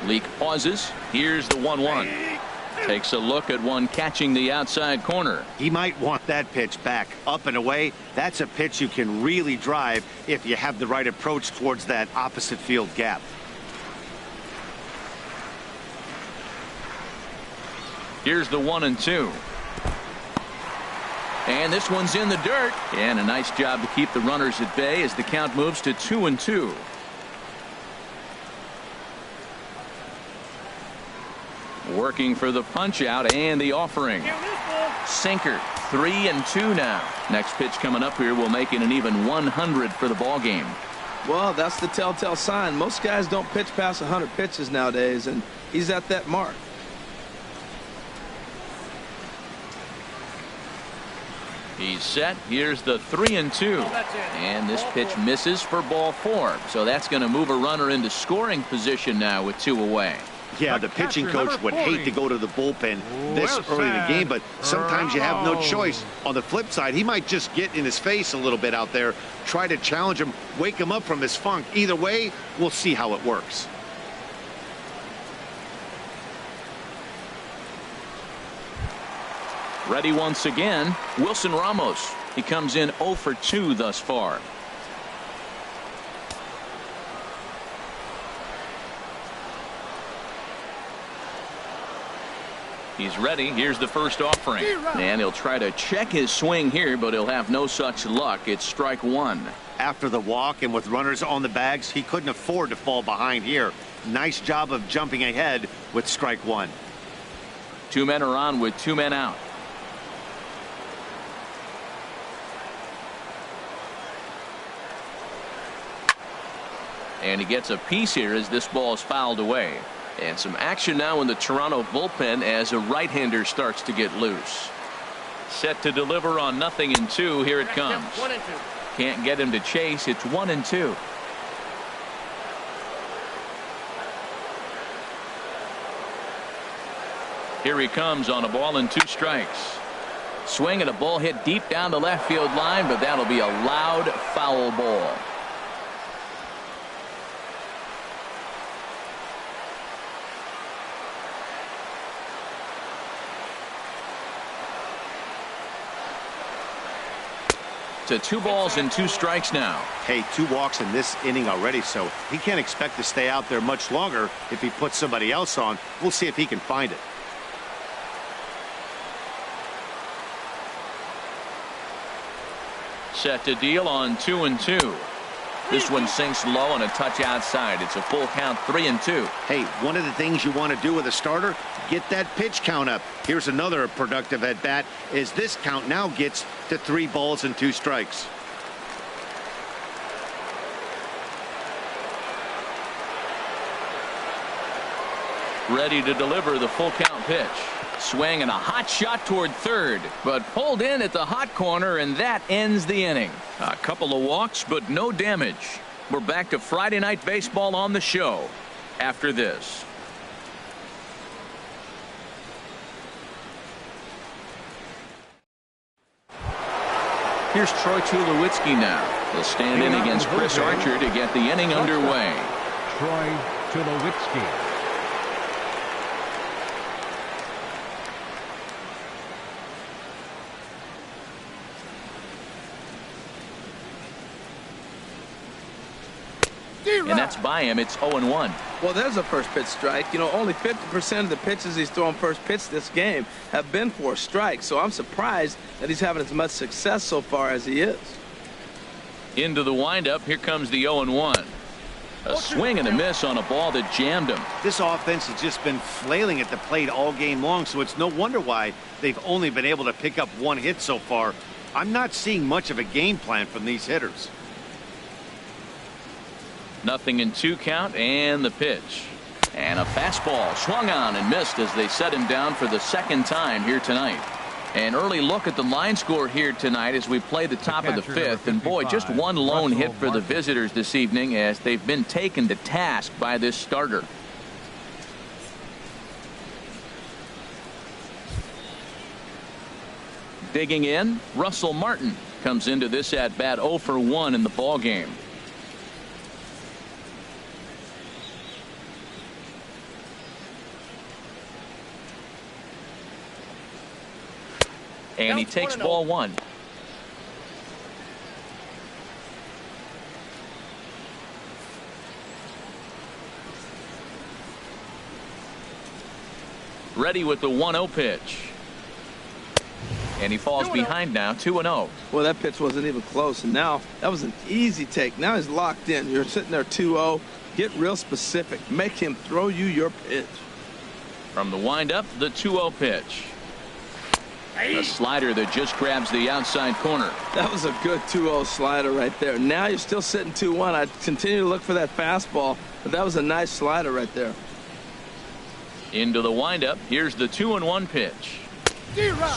Leake pauses. Here's the 1-1. Takes a look at one catching the outside corner. He might want that pitch back up and away. That's a pitch you can really drive if you have the right approach towards that opposite field gap. Here's the 1-2. And this one's in the dirt. And a nice job to keep the runners at bay as the count moves to 2-2. Working for the punch out and the offering. Sinker. 3-2 now. Next pitch coming up here will make it an even 100 for the ball game. Well, that's the telltale sign. Most guys don't pitch past 100 pitches nowadays, and he's at that mark. He's set. Here's the 3-2. And this pitch misses for ball 4. So that's going to move a runner into scoring position now with 2 away. Yeah, the pitching coach would hate to go to the bullpen this early in the game, but sometimes you have no choice. On the flip side, he might just get in his face a little bit out there, try to challenge him, wake him up from his funk. Either way, we'll see how it works. Ready once again, Wilson Ramos. He comes in 0 for 2 thus far. He's ready. Here's the first offering. And he'll try to check his swing here, but he'll have no such luck. It's strike one. After the walk and with runners on the bags, he couldn't afford to fall behind here. Nice job of jumping ahead with strike one. 2 men are on with 2 men out. And he gets a piece here as this ball is fouled away. And some action now in the Toronto bullpen as a right-hander starts to get loose. Set to deliver on 0-2. Here it comes. 1-2. Can't get him to chase. It's 1-2. Here he comes on a ball and 2 strikes. Swing and a ball hit deep down the left field line, but that'll be a loud foul ball. To 2 balls and 2 strikes now. Hey, 2 walks in this inning already, so he can't expect to stay out there much longer if he puts somebody else on. We'll see if he can find it. Set to deal on 2-2. This one sinks low on a touch outside. It's a full count, 3-2. Hey, one of the things you want to do with a starter, get that pitch count up. Here's another productive at bat as this count now gets to 3 balls and 2 strikes. Ready to deliver the full count pitch. Swing and a hot shot toward third, but pulled in at the hot corner, and that ends the inning. A couple of walks, but no damage. We're back to Friday Night Baseball on the show after this. Here's Troy Tulowitzki now. He'll stand in against Chris Archer to get the inning underway. Troy Tulowitzki. And that's by him. It's 0-1. Well, there's a first pitch strike. You know, only 50% of the pitches he's throwing first pitch this game have been for strikes. So I'm surprised that he's having as much success so far as he is. Into the windup. Here comes the 0-1. A swing and a miss on a ball that jammed him. This offense has just been flailing at the plate all game long, so it's no wonder why they've only been able to pick up 1 hit so far. I'm not seeing much of a game plan from these hitters. 0-2 count, and the pitch. And a fastball swung on and missed as they set him down for the 2nd time here tonight. An early look at the line score here tonight as we play the top of the 5th. And boy, just 1 lone hit for the visitors this evening as they've been taken to task by this starter. Digging in, Russell Martin comes into this at bat 0 for 1 in the ball game. And he takes ball 1. Ready with the 1-0 pitch. And he falls behind now, 2-0. Well, that pitch wasn't even close. And now that was an easy take. Now he's locked in. You're sitting there 2-0. Get real specific. Make him throw you your pitch. From the windup, the 2-0 pitch. A slider that just grabs the outside corner. That was a good 2-0 slider right there. Now you're still sitting 2-1. I'd continue to look for that fastball, but that was a nice slider right there. Into the windup. Here's the 2-1 pitch.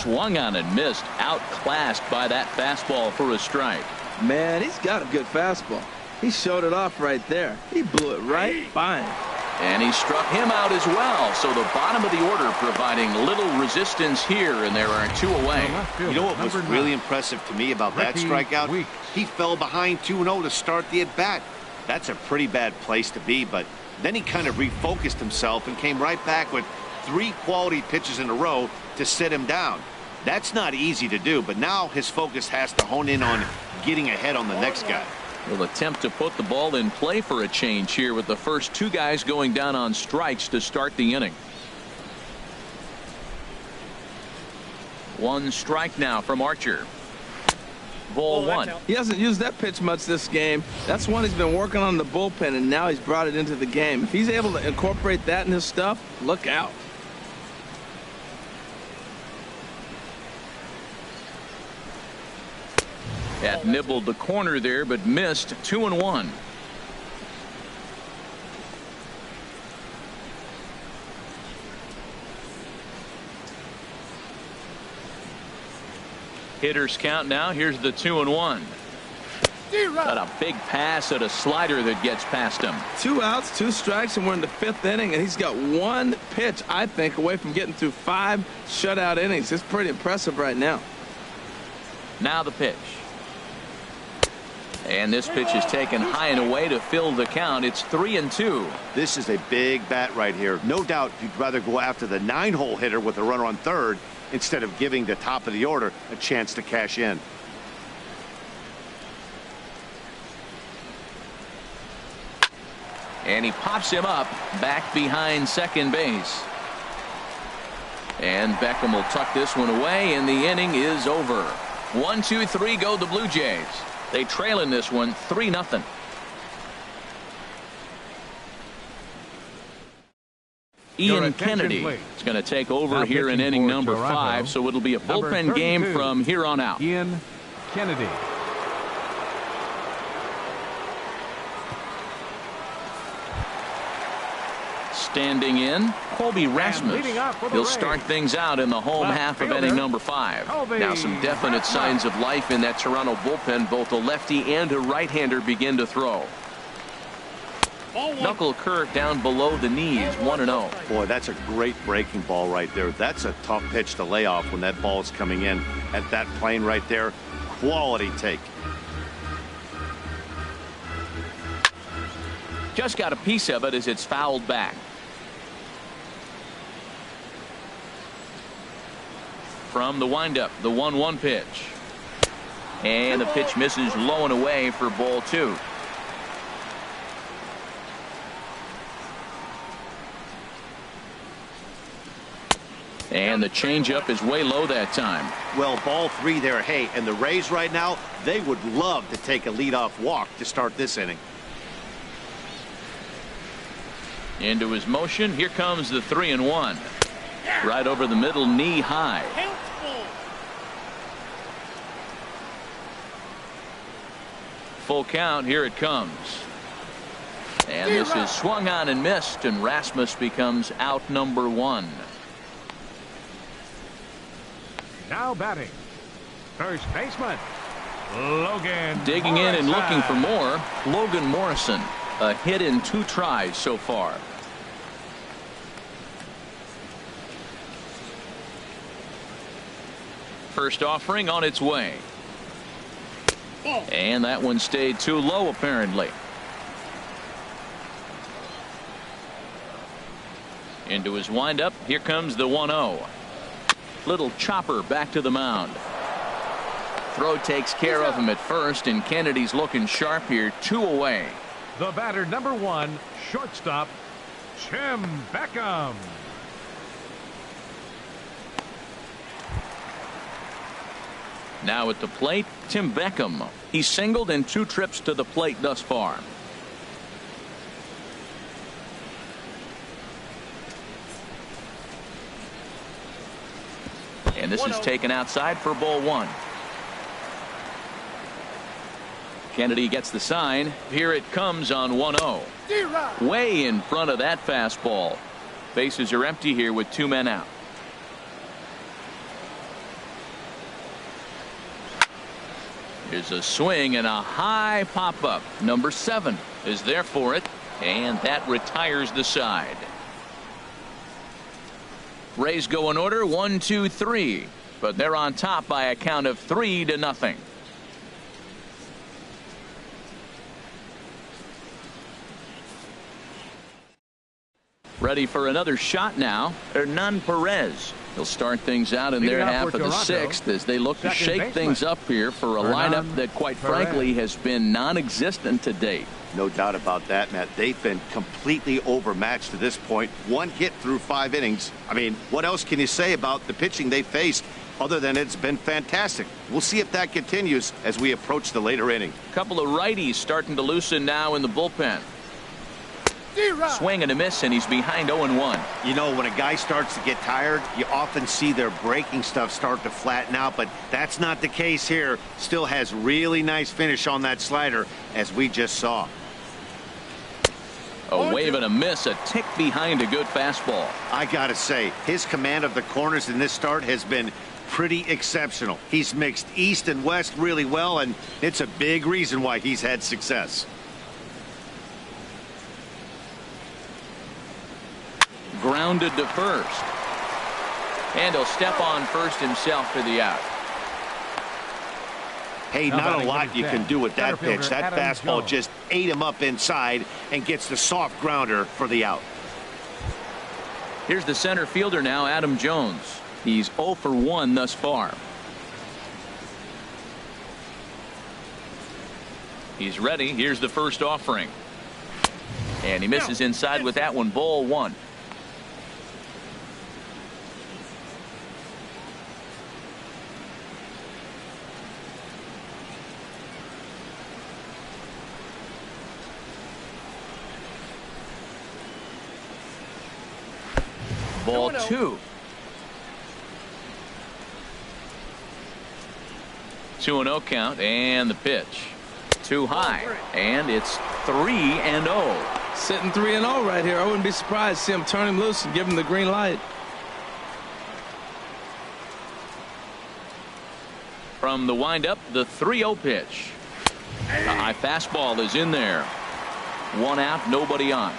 Swung on and missed. Outclassed by that fastball for a strike. Man, he's got a good fastball. He showed it off right there. He blew it right by him. And he struck him out as well. So the bottom of the order providing little resistance here, and there are 2 away. You know what was really impressive to me about that strikeout? He fell behind 2-0 to start the at-bat. That's a pretty bad place to be, but then he kind of refocused himself and came right back with 3 quality pitches in a row to sit him down. That's not easy to do, but now his focus has to hone in on getting ahead on the next guy. Will attempt to put the ball in play for a change here with the first two guys going down on strikes to start the inning. One strike now from Archer. Ball one. He hasn't used that pitch much this game. That's one he's been working on the bullpen, and now he's brought it into the game. If he's able to incorporate that in his stuff, look out. That nibbled the corner there, but missed. 2-1. Hitters count now. Here's the 2-1. Got a big pass at a slider that gets past him. 2 outs, 2 strikes, and we're in the 5th inning, and he's got 1 pitch, I think, away from getting through 5 shutout innings. It's pretty impressive right now. Now the pitch. And this pitch is taken high and away to fill the count. It's 3-2. This is a big bat right here. No doubt you'd rather go after the 9-hole hitter with a runner on third instead of giving the top of the order a chance to cash in. And he pops him up back behind second base. And Beckham will tuck this one away, and the inning is over. 1-2-3 go the Blue Jays. They trail in this one 3-0. Ian Kennedy is going to take over here in inning number 5, so it'll be a bullpen game from here on out. Ian Kennedy. Standing in, Colby Rasmus. He'll start things out in the home half of inning number 5. Now some definite signs of life in that Toronto bullpen. Both a lefty and a right-hander begin to throw. Knuckle curve down below the knees, 1-0. Boy, that's a great breaking ball right there. That's a tough pitch to lay off when that ball is coming in at that plane right there. Quality take. Just got a piece of it as it's fouled back. From the windup, the 1-1 pitch. And the pitch misses low and away for ball 2. And the changeup is way low that time. Well, ball 3 there. Hey, and the Rays right now, they would love to take a leadoff walk to start this inning. Into his motion. Here comes the 3-1. Right over the middle, knee high. Full count. Here it comes. And this is swung on and missed, and Rasmus becomes out number 1. Now batting, first baseman, Logan. Digging in and looking for more, Logan Morrison. A hit in 2 tries so far. First offering on its way. And that one stayed too low, apparently. Into his windup. Here comes the 1-0. Little chopper back to the mound. Throw takes care of him at first, and Kennedy's looking sharp here. 2 away. The batter, number 1, shortstop, Tim Beckham. Now at the plate, Tim Beckham. He's singled in 2 trips to the plate thus far. And this is taken outside for ball 1. Kennedy gets the sign. Here it comes on 1-0. Way in front of that fastball. Bases are empty here with 2 men out. Here's a swing and a high pop-up. Number 7 is there for it, and that retires the side. Rays go in order 1, 2, 3, but they're on top by a count of 3-0. Ready for another shot now. Hernan Perez. He'll start things out in their half of the sixth as they look to shake things up here for a lineup that, quite frankly, has been non-existent to date. No doubt about that, Matt. They've been completely overmatched to this point. One hit through 5 innings. I mean, what else can you say about the pitching they faced other than it's been fantastic? We'll see if that continues as we approach the later inning. A couple of righties starting to loosen now in the bullpen. Swing and a miss, and he's behind 0-1. You know, when a guy starts to get tired, you often see their breaking stuff start to flatten out, but that's not the case here. Still has really nice finish on that slider, as we just saw. A wave and a miss, a tick behind a good fastball. I gotta say, his command of the corners in this start has been pretty exceptional. He's mixed east and west really well, and it's a big reason why he's had success. Grounded to first. And he'll step on first himself for the out. Hey, not a lot you can do with that pitch. That fastball just ate him up inside and gets the soft grounder for the out. Here's the center fielder now, Adam Jones. He's 0 for 1 thus far. He's ready. Here's the first offering. And he misses inside with that one. Ball 1. Ball 2. 2-0 count, and the pitch. Too high, and it's 3-0. Sitting 3-0 right here. I wouldn't be surprised to see him turn him loose and give him the green light. From the windup, the 3-0 pitch. The high fastball is in there. 1 out, nobody on.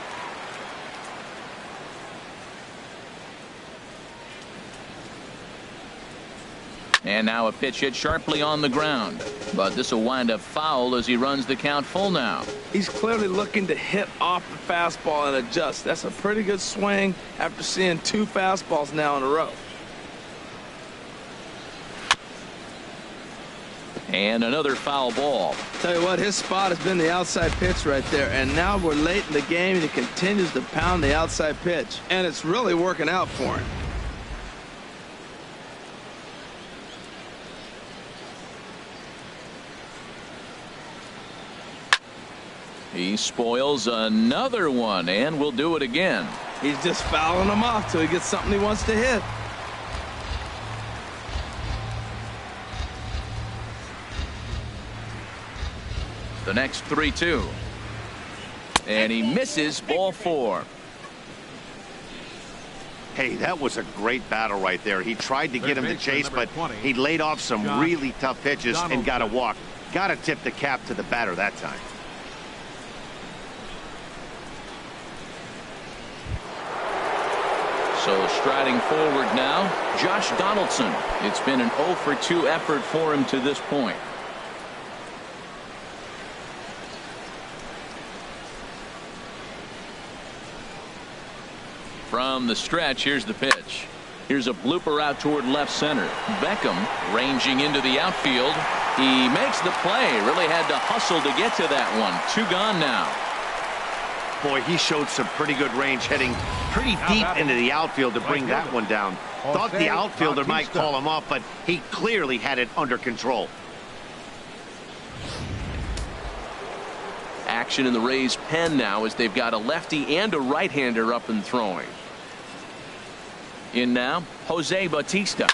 And now a pitch hit sharply on the ground. But this will wind up foul as he runs the count full now. He's clearly looking to hit off the fastball and adjust. That's a pretty good swing after seeing 2 fastballs now in a row. And another foul ball. Tell you what, his spot has been the outside pitch right there. And now we're late in the game and he continues to pound the outside pitch. And it's really working out for him. He spoils another one, and will do it again. He's just fouling them off till he gets something he wants to hit. The next 3-2. And he misses. Ball 4. Hey, that was a great battle right there. He tried to get him to chase, but he laid off some really tough pitches and got a walk. Got to tip the cap to the batter that time. So striding forward now, Josh Donaldson. It's been an 0 for 2 effort for him to this point. From the stretch, here's the pitch. Here's a blooper out toward left center. Beckham ranging into the outfield. He makes the play. Really had to hustle to get to that one. 2 gone now. Boy, he showed some pretty good range heading pretty deep into the outfield to bring that one down. Thought the outfielder might call him off, but he clearly had it under control. Action in the Rays' pen now as they've got a lefty and a right-hander up and throwing. In now, Jose Bautista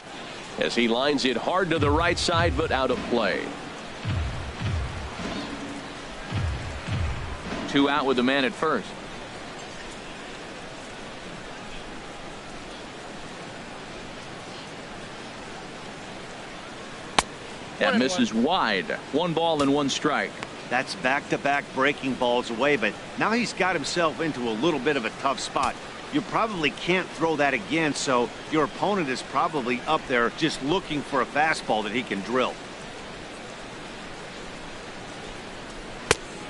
as he lines it hard to the right side, but out of play. 2 out with the man at first. That misses wide. 1 ball and 1 strike. That's back-to-back breaking balls away, but now he's got himself into a little bit of a tough spot. You probably can't throw that again, so your opponent is probably up there just looking for a fastball that he can drill.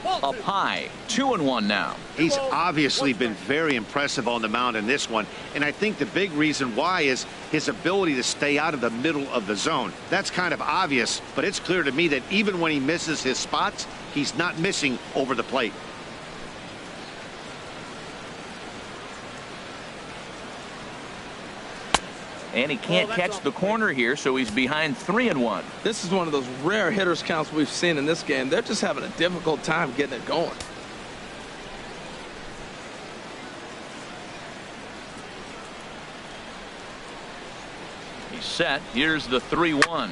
Up high, 2-1 now. He's obviously been very impressive on the mound in this one, and I think the big reason why is his ability to stay out of the middle of the zone. That's kind of obvious, but it's clear to me that even when he misses his spots, he's not missing over the plate. And he can't catch the corner here, so he's behind 3-1. This is one of those rare hitters counts we've seen in this game. They're just having a difficult time getting it going. He's set. Here's the 3-1.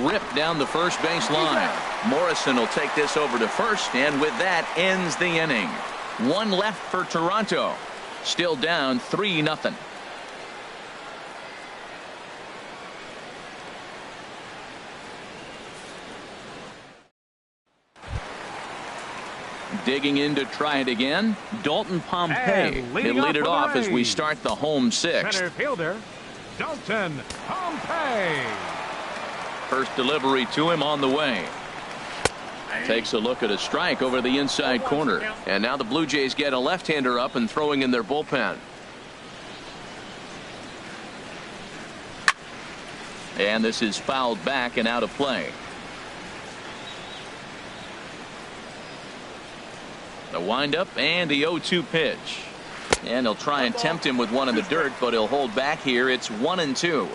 Ripped down the first base line. Morrison will take this over to first, and with that ends the inning. One left for Toronto. Still down 3-0. Digging in to try it again, Dalton Pompey. He'll lead it off as we start the home sixth. Center fielder, Dalton Pompey. First delivery to him on the way. Takes a look at a strike over the inside corner. And now the Blue Jays get a left-hander up and throwing in their bullpen. And this is fouled back and out of play. The windup and the 0-2 pitch. And he'll try and tempt him with one in the dirt, but he'll hold back here. It's 1-2.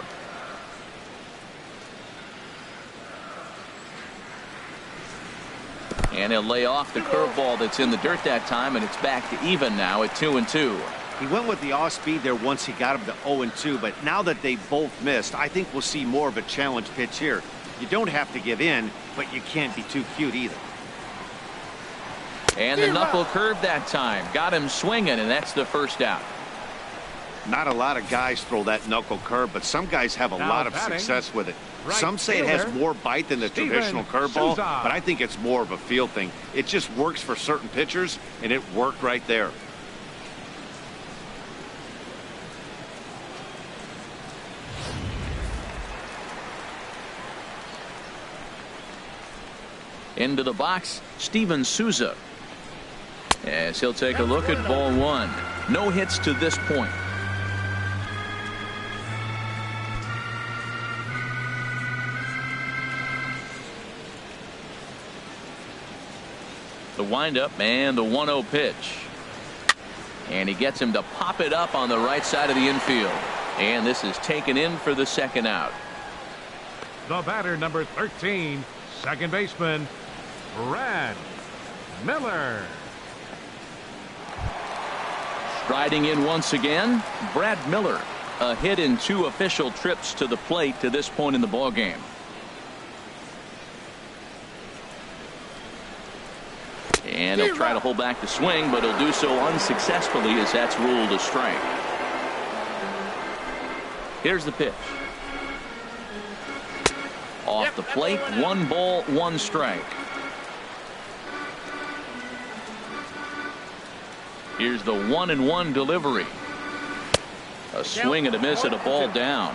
And he'll lay off the curveball that's in the dirt that time, and it's back to even now at 2-2. He went with the off speed there once he got him to 0-2, but now that they both missed, I think we'll see more of a challenge pitch here. You don't have to give in, but you can't be too cute either. And the knuckle curve that time. Got him swinging, and that's the first out. Not a lot of guys throw that knuckle curve, but some guys have a lot of success with it. Some say it has more bite than the traditional curveball, but I think it's more of a feel thing. It just works for certain pitchers, and it worked right there. Into the box, Steven Souza. As he'll take a look at ball one. No hits to this point. The windup and the 1-0 pitch. And he gets him to pop it up on the right side of the infield. And this is taken in for the second out. The batter, number 13, second baseman, Brad Miller. Striding in once again, Brad Miller. A hit in 2 official trips to the plate to this point in the ballgame. And he'll try to hold back the swing, but he'll do so unsuccessfully as that's ruled a strike. Here's the pitch. Off the plate, 1 ball, 1 strike. Here's the 1-1 delivery. A swing and a miss at a ball down.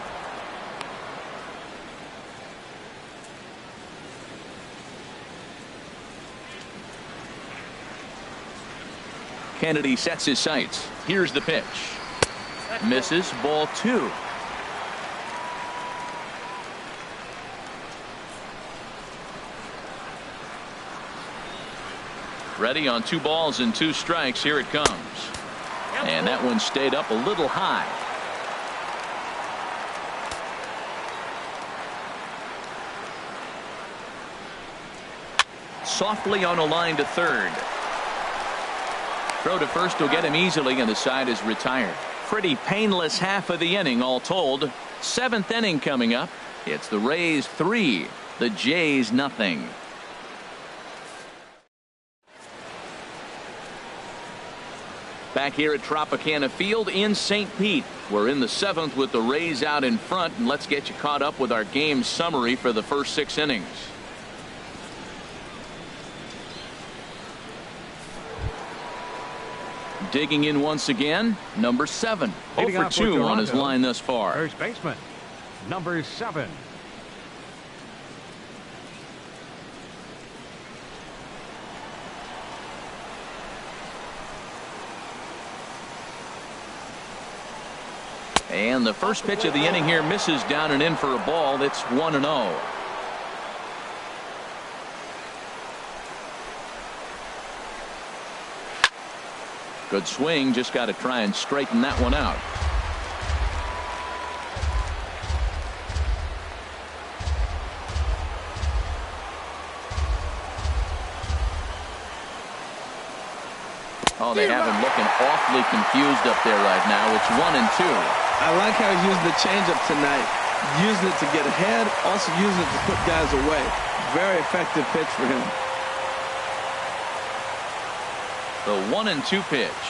Kennedy sets his sights. Here's the pitch. Misses, ball 2. Ready on 2 balls and 2 strikes. Here it comes. And that one stayed up a little high. Softly on a line to third. Throw to first will get him easily, and the side is retired. Pretty painless half of the inning all told. 7th inning coming up. It's the Rays 3, the Jays nothing. Back here at Tropicana Field in St. Pete. We're in the 7th with the Rays out in front, and let's get you caught up with our game summary for the first 6 innings. Digging in once again, number 7. 0 for 2 on his line thus far. First baseman, number 7. And the first pitch of the inning here misses down and in for a ball. It's 1-0. Good swing, just got to try and straighten that one out. Oh, they have him looking awfully confused up there right now. It's 1-2. I like how he's using the changeup tonight. Using it to get ahead, also using it to put guys away. Very effective pitch for him. The 1-2 pitch.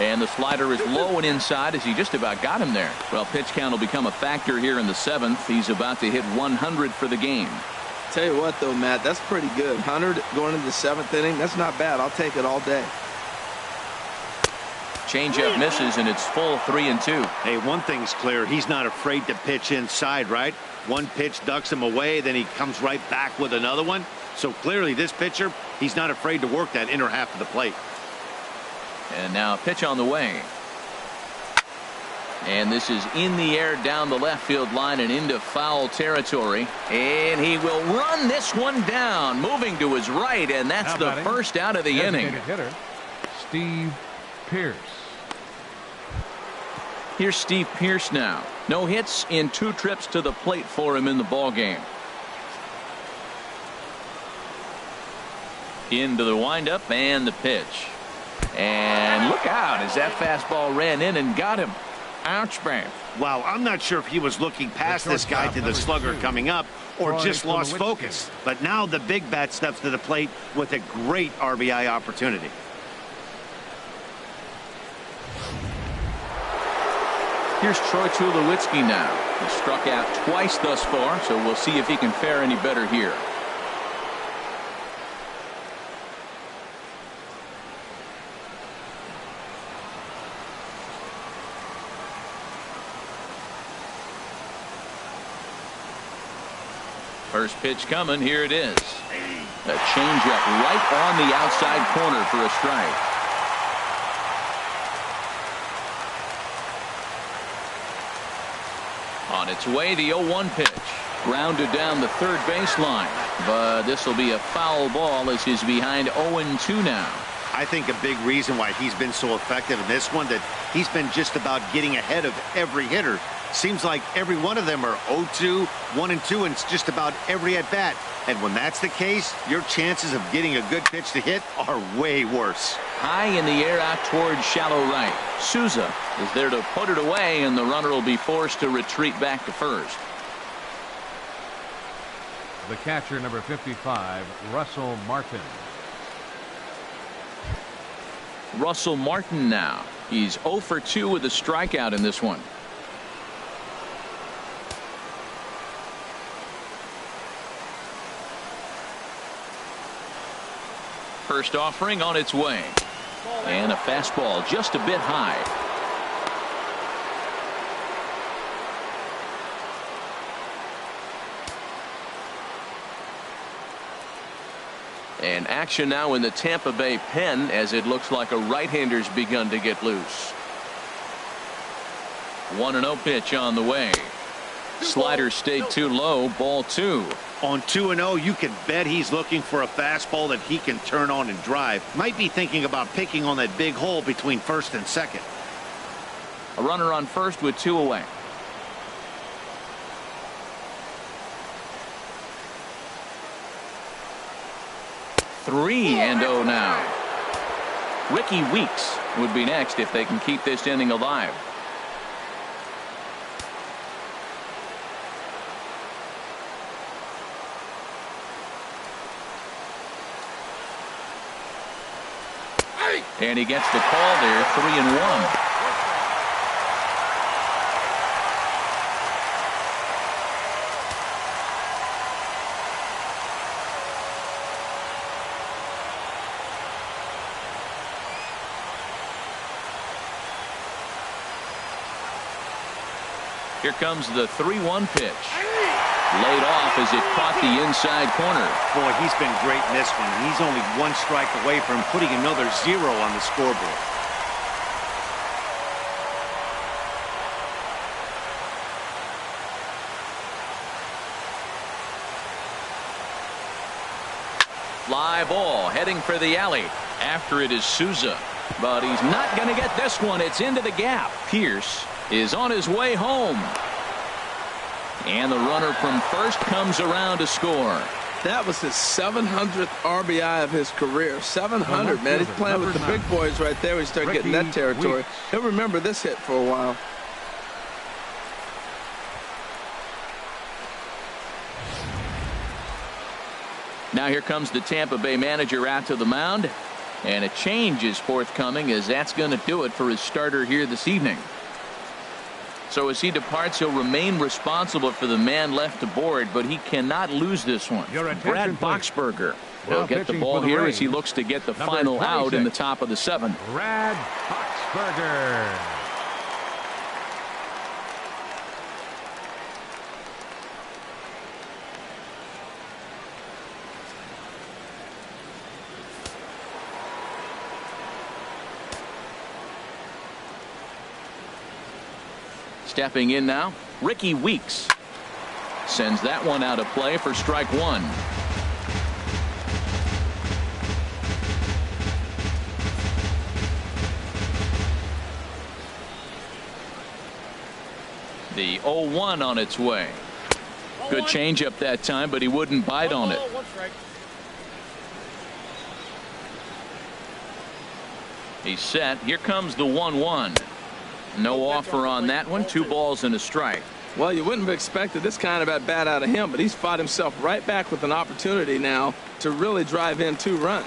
And the slider is low and inside as he just about got him there. Well, pitch count will become a factor here in the 7th. He's about to hit 100 for the game. Tell you what, though, Matt, that's pretty good. 100 going into the 7th inning. That's not bad. I'll take it all day. Changeup misses, and it's full 3-2. Hey, one thing's clear. He's not afraid to pitch inside, right? One pitch ducks him away, then he comes right back with another one. So clearly this pitcher, he's not afraid to work that inner half of the plate. And now a pitch on the way. And this is in the air down the left field line and into foul territory. And he will run this one down, moving to his right, and that's the first out of the inning. Hitter, Steve Pearce. Here's Steve Pearce now. No hits in 2 trips to the plate for him in the ball game. Into the windup and the pitch. And look out as that fastball ran in and got him. Ouch, man. Wow, I'm not sure if he was looking past this guy to the slugger coming up or just lost focus. But now the big bat steps to the plate with a great RBI opportunity. Here's Troy Tulowitzki now. He struck out twice thus far, so we'll see if he can fare any better here. First pitch coming. Here it is. A changeup right on the outside corner for a strike. On its way, the 0-1 pitch. Grounded down the third baseline. But this will be a foul ball as he's behind 0-2 now. I think a big reason why he's been so effective in this one, that he's been just about getting ahead of every hitter. Seems like every one of them are 0-2, 1-2, and it's just about every at bat. And when that's the case, your chances of getting a good pitch to hit are way worse. High in the air out towards shallow right. Souza is there to put it away, and the runner will be forced to retreat back to first. The catcher, number 55, Russell Martin. Russell Martin now. He's 0 for 2 with a strikeout in this one. First offering on its way. And a fastball just a bit high. And action now in the Tampa Bay pen as it looks like a right-hander's begun to get loose. 1-0 pitch on the way. Slider stayed too low. Ball 2. On 2-0, you can bet he's looking for a fastball that he can turn on and drive. Might be thinking about picking on that big hole between first and second. A runner on first with 2 away. Three and 0 now. Ricky Weeks would be next if they can keep this inning alive. And he gets the call there. 3-1. Here comes the 3-1 pitch. Laid off as it caught the inside corner. Boy, he's been great in this one. He's only 1 strike away from putting another 0 on the scoreboard. Fly ball heading for the alley. After it is Souza. But he's not going to get this one. It's into the gap. Pierce is on his way home. And the runner from first comes around to score. That was his 700th RBI of his career. 700, man. He's playing with the big boys right there. We start getting that territory. He'll remember this hit for a while. Now here comes the Tampa Bay manager out to the mound. And a change is forthcoming, as that's going to do it for his starter here this evening. So as he departs, he'll remain responsible for the man left aboard, but he cannot lose this one. Brad Boxberger will get the ball here as he looks to get the final out in the top of the 7th. Brad Boxberger. Stepping in now, Ricky Weeks sends that one out of play for strike 1. The 0-1 on its way. Good changeup that time, but he wouldn't bite on it. He's set. Here comes the 1-1. No offer on that one. 2 balls and a strike. Well, you wouldn't have expected this kind of at bat out of him, but he's fought himself right back with an opportunity now to really drive in 2 runs.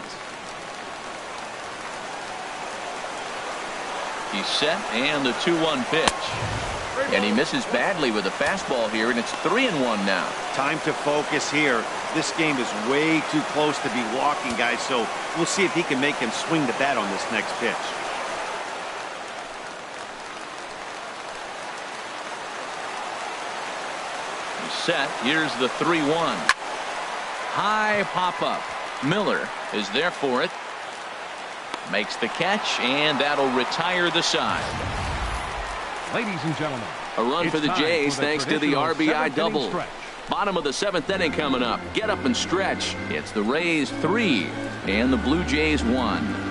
He's set, and the 2-1 pitch. And he misses badly with a fastball here, and it's 3-1 now. Time to focus here. This game is way too close to be walking, guys, so we'll see if he can make him swing the bat on this next pitch. Set. Here's the 3-1. High pop-up. Miller is there for it. Makes the catch, and that'll retire the side. Ladies and gentlemen, a run for the Jays thanks to the RBI double. Bottom of the 7th inning coming up. Get up and stretch. It's the Rays 3 and the Blue Jays 1.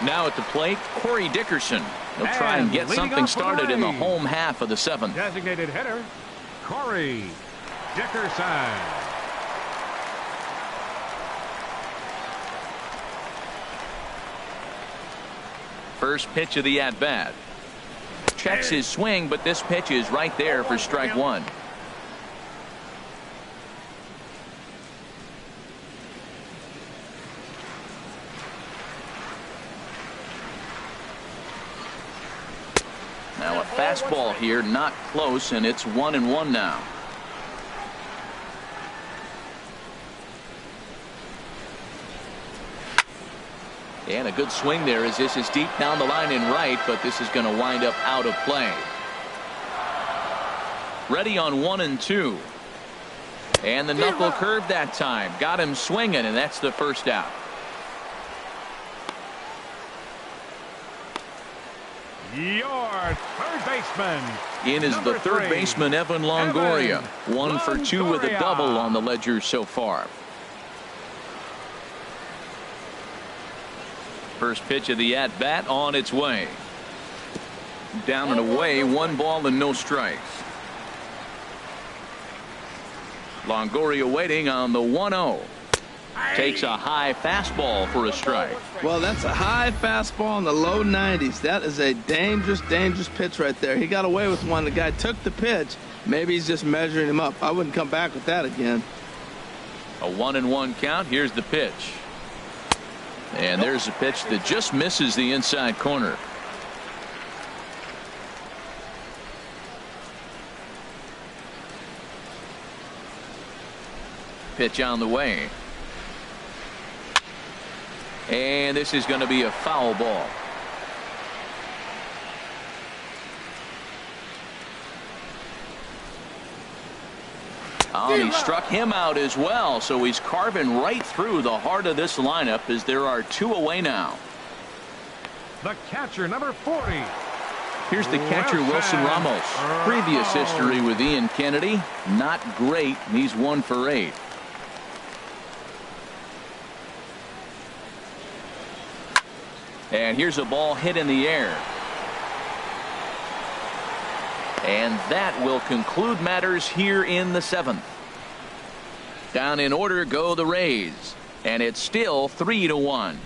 Now at the plate, Corey Dickerson. He'll try and get something started in the home half of the 7th. Designated hitter, Corey Dickerson. First pitch of the at-bat. Checks his swing, but this pitch is right there for strike 1. Now a fastball here, not close, and it's 1-1 now. And a good swing there as this is deep down the line in right, but this is going to wind up out of play. Ready on 1-2. And the knuckle curve that time. Got him swinging, and that's the first out. Your third baseman. In is the third baseman, Evan Longoria. 1 for 2 with a double on the ledger so far. First pitch of the at-bat on its way. Down and away, 1 ball and no strikes. Longoria waiting on the 1-0. Takes a high fastball for a strike. Well, that's a high fastball in the low 90s. That is a dangerous, dangerous pitch right there. He got away with one. The guy took the pitch. Maybe he's just measuring him up. I wouldn't come back with that again. A 1-1 count. Here's the pitch. And there's a pitch that just misses the inside corner. Pitch on the way. And this is going to be a foul ball. Oh, and he struck him out as well, so he's carving right through the heart of this lineup as there are 2 away now. The catcher, number 40. Here's the catcher, Wilson Ramos. Previous history with Ian Kennedy, not great. He's 1 for 8. And here's a ball hit in the air. And that will conclude matters here in the 7th. Down in order go the Rays. And it's still 3-1.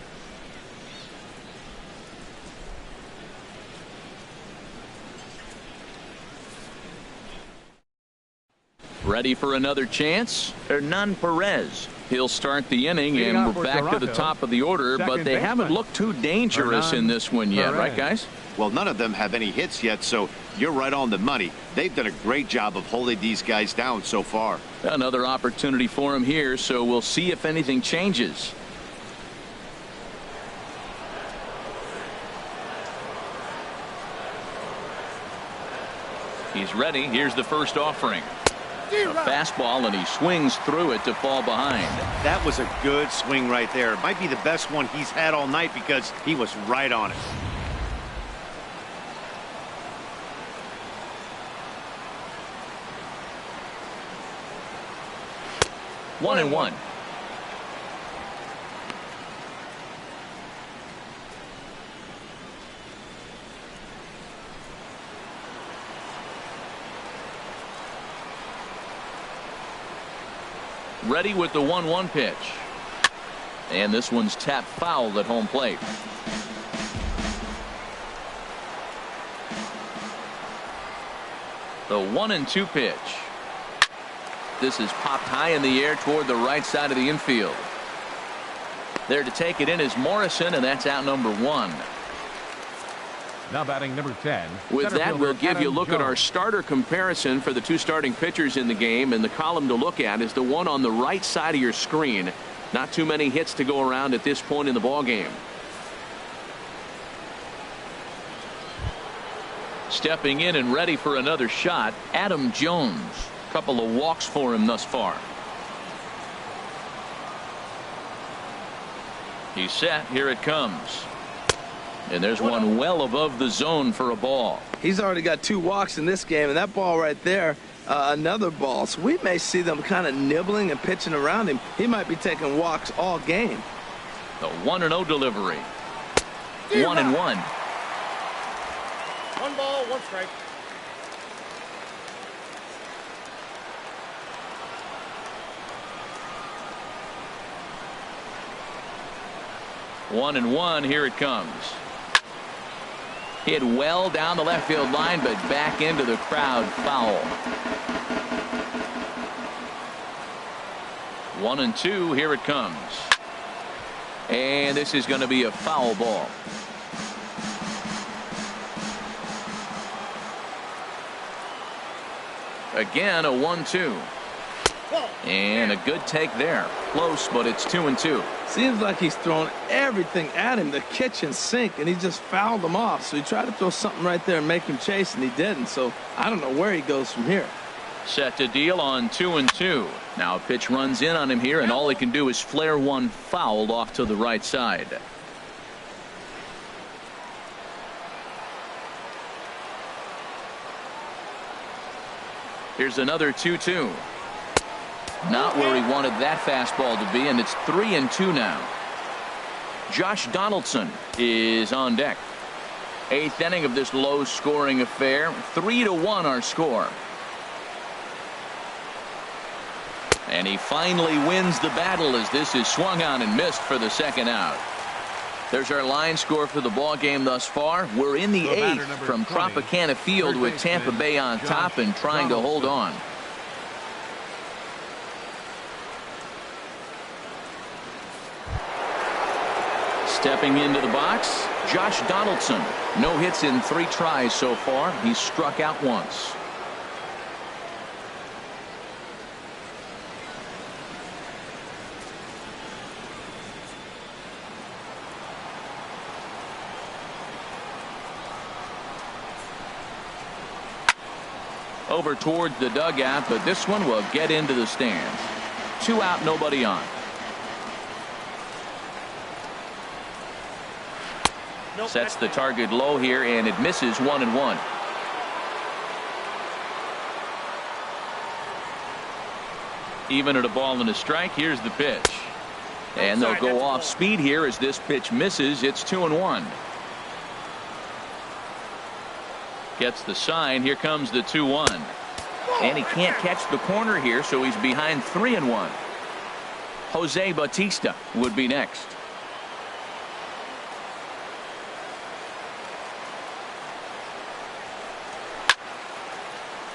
Ready for another chance? Hernan Perez. He'll start the inning, and we're back to the top of the order, but they haven't looked too dangerous in this one yet, right, guys? Well, none of them have any hits yet, so you're right on the money. They've done a great job of holding these guys down so far. Another opportunity for him here, so we'll see if anything changes. He's ready. Here's the first offering. A fastball, and he swings through it to fall behind. That was a good swing right there. It might be the best one he's had all night because he was right on it. One and one. Ready with the 1-1 pitch. And this one's tapped foul at home plate. The 1-2 pitch. This is popped high in the air toward the right side of the infield. There to take it in is Morrison, and that's out number 1. Now batting number 10. With that, we'll give you a look at our starter comparison for the 2 starting pitchers in the game, and the column to look at is the one on the right side of your screen. Not too many hits to go around at this point in the ball game. Stepping in and ready for another shot, Adam Jones. Couple of walks for him thus far. He's set. Here it comes. And there's one well above the zone for a ball. He's already got 2 walks in this game, and that ball right there, another ball. So we may see them kind of nibbling and pitching around him. He might be taking walks all game. The 1-0 delivery. 1-1. 1 ball, 1 strike. One and one. Here it comes. Hit well down the left field line, but back into the crowd. Foul. 1-2. Here it comes. And this is going to be a foul ball. Again, a 1-2. And a good take there. Close, but it's 2-2. Seems like he's thrown everything at him, the kitchen sink, and he just fouled them off. So he tried to throw something right there and make him chase, and he didn't. So I don't know where he goes from here. Set to deal on 2-2. Now a pitch runs in on him here, and all he can do is flare one foul off to the right side. Here's another 2-2. Not where he wanted that fastball to be, and it's 3-2 now. Josh Donaldson is on deck. 8th inning of this low-scoring affair. 3-1 our score. And he finally wins the battle as this is swung on and missed for the 2nd out. There's our line score for the ball game thus far. We're in the 8th from Tropicana Field with Tampa Bay on top and trying to hold on. Stepping into the box, Josh Donaldson. No hits in 3 tries so far. He's struck out once. Over towards the dugout, but this one will get into the stands. 2 out, nobody on. Sets the target low here, and it misses 1-1. Even at a ball and a strike, here's the pitch. And they'll go off speed here as this pitch misses. It's 2-1. Gets the sign. Here comes the 2-1. And he can't catch the corner here, so he's behind 3-1. Jose Bautista would be next.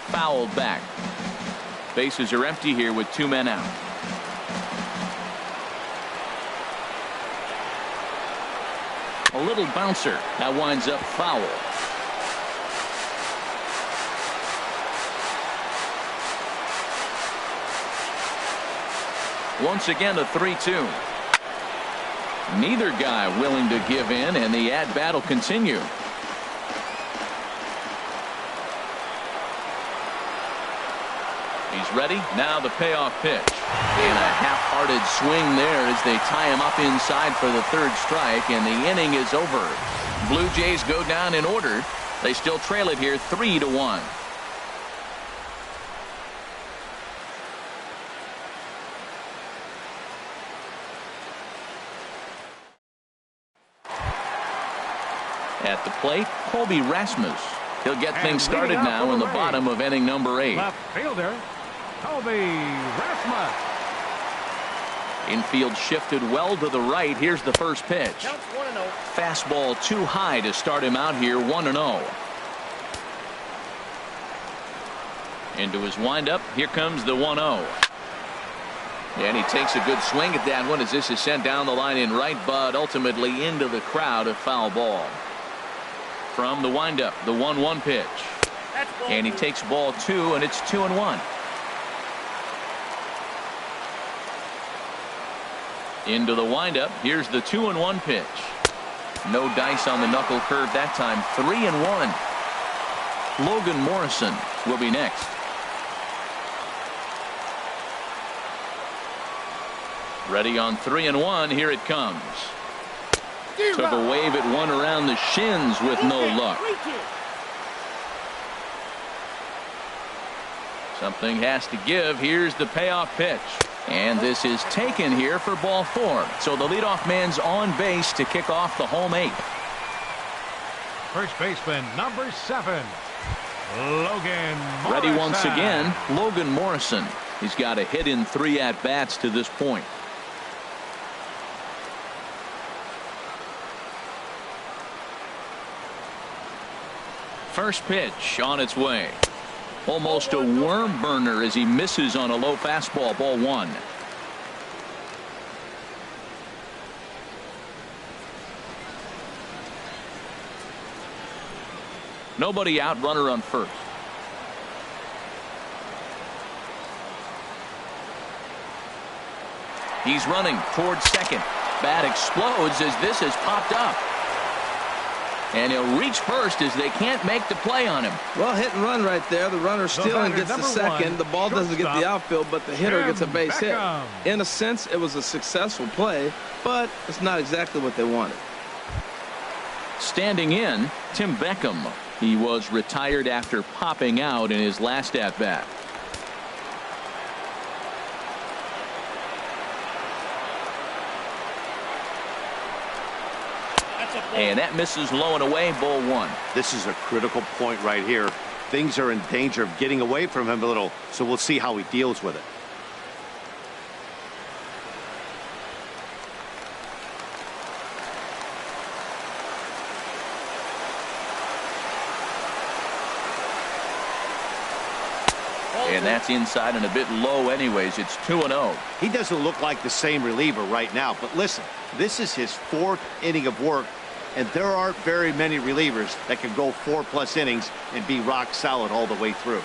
Fouled back. Bases are empty here with 2 men out. A little bouncer. That winds up foul. Once again a 3-2. Neither guy willing to give in, and the at-bat will continue. He's ready. Now the payoff pitch. And a half-hearted swing there as they tie him up inside for the 3rd strike, and the inning is over. Blue Jays go down in order. They still trail it here 3-1. At the plate, Colby Rasmus. He'll get things started now in the bottom of inning number 8. Left fielder, Colby Rasmus. Infield shifted well to the right. Here's the first pitch. Fastball too high to start him out here, 1-0. Into his windup. Here comes the 1-0. And he takes a good swing at that one as this is sent down the line in right, but ultimately into the crowd, a foul ball. From the windup, the 1-1 pitch. And he takes ball 2, and it's 2-1. Into the windup. Here's the 2-1 pitch. No dice on the knuckle curve that time. 3-1. Logan Morrison will be next. Ready on 3-1. Here it comes. Took a wave at one around the shins with no luck. Something has to give. Here's the payoff pitch. And this is taken here for ball 4. So the leadoff man's on base to kick off the home 8th. First baseman number 7, Logan Morrison. Ready once again, Logan Morrison. He's got a hit in 3 at-bats to this point. First pitch on its way. Almost a worm burner as he misses on a low fastball, ball 1. Nobody out, runner on first. He's running towards second. Bat explodes as this has popped up. And he'll reach first as they can't make the play on him. Well, hit and run right there. The runner stealing gets the second. The ball doesn't get the outfield, but the hitter gets a base hit. In a sense, it was a successful play, but it's not exactly what they wanted. Standing in, Tim Beckham. He was retired after popping out in his last at-bat. And that misses low and away, ball 1. This is a critical point right here. Things are in danger of getting away from him a little, so we'll see how he deals with it. And that's inside and a bit low anyways. It's 2-0. He doesn't look like the same reliever right now, but listen, this is his 4th inning of work, and there aren't very many relievers that can go 4+ innings and be rock solid all the way through.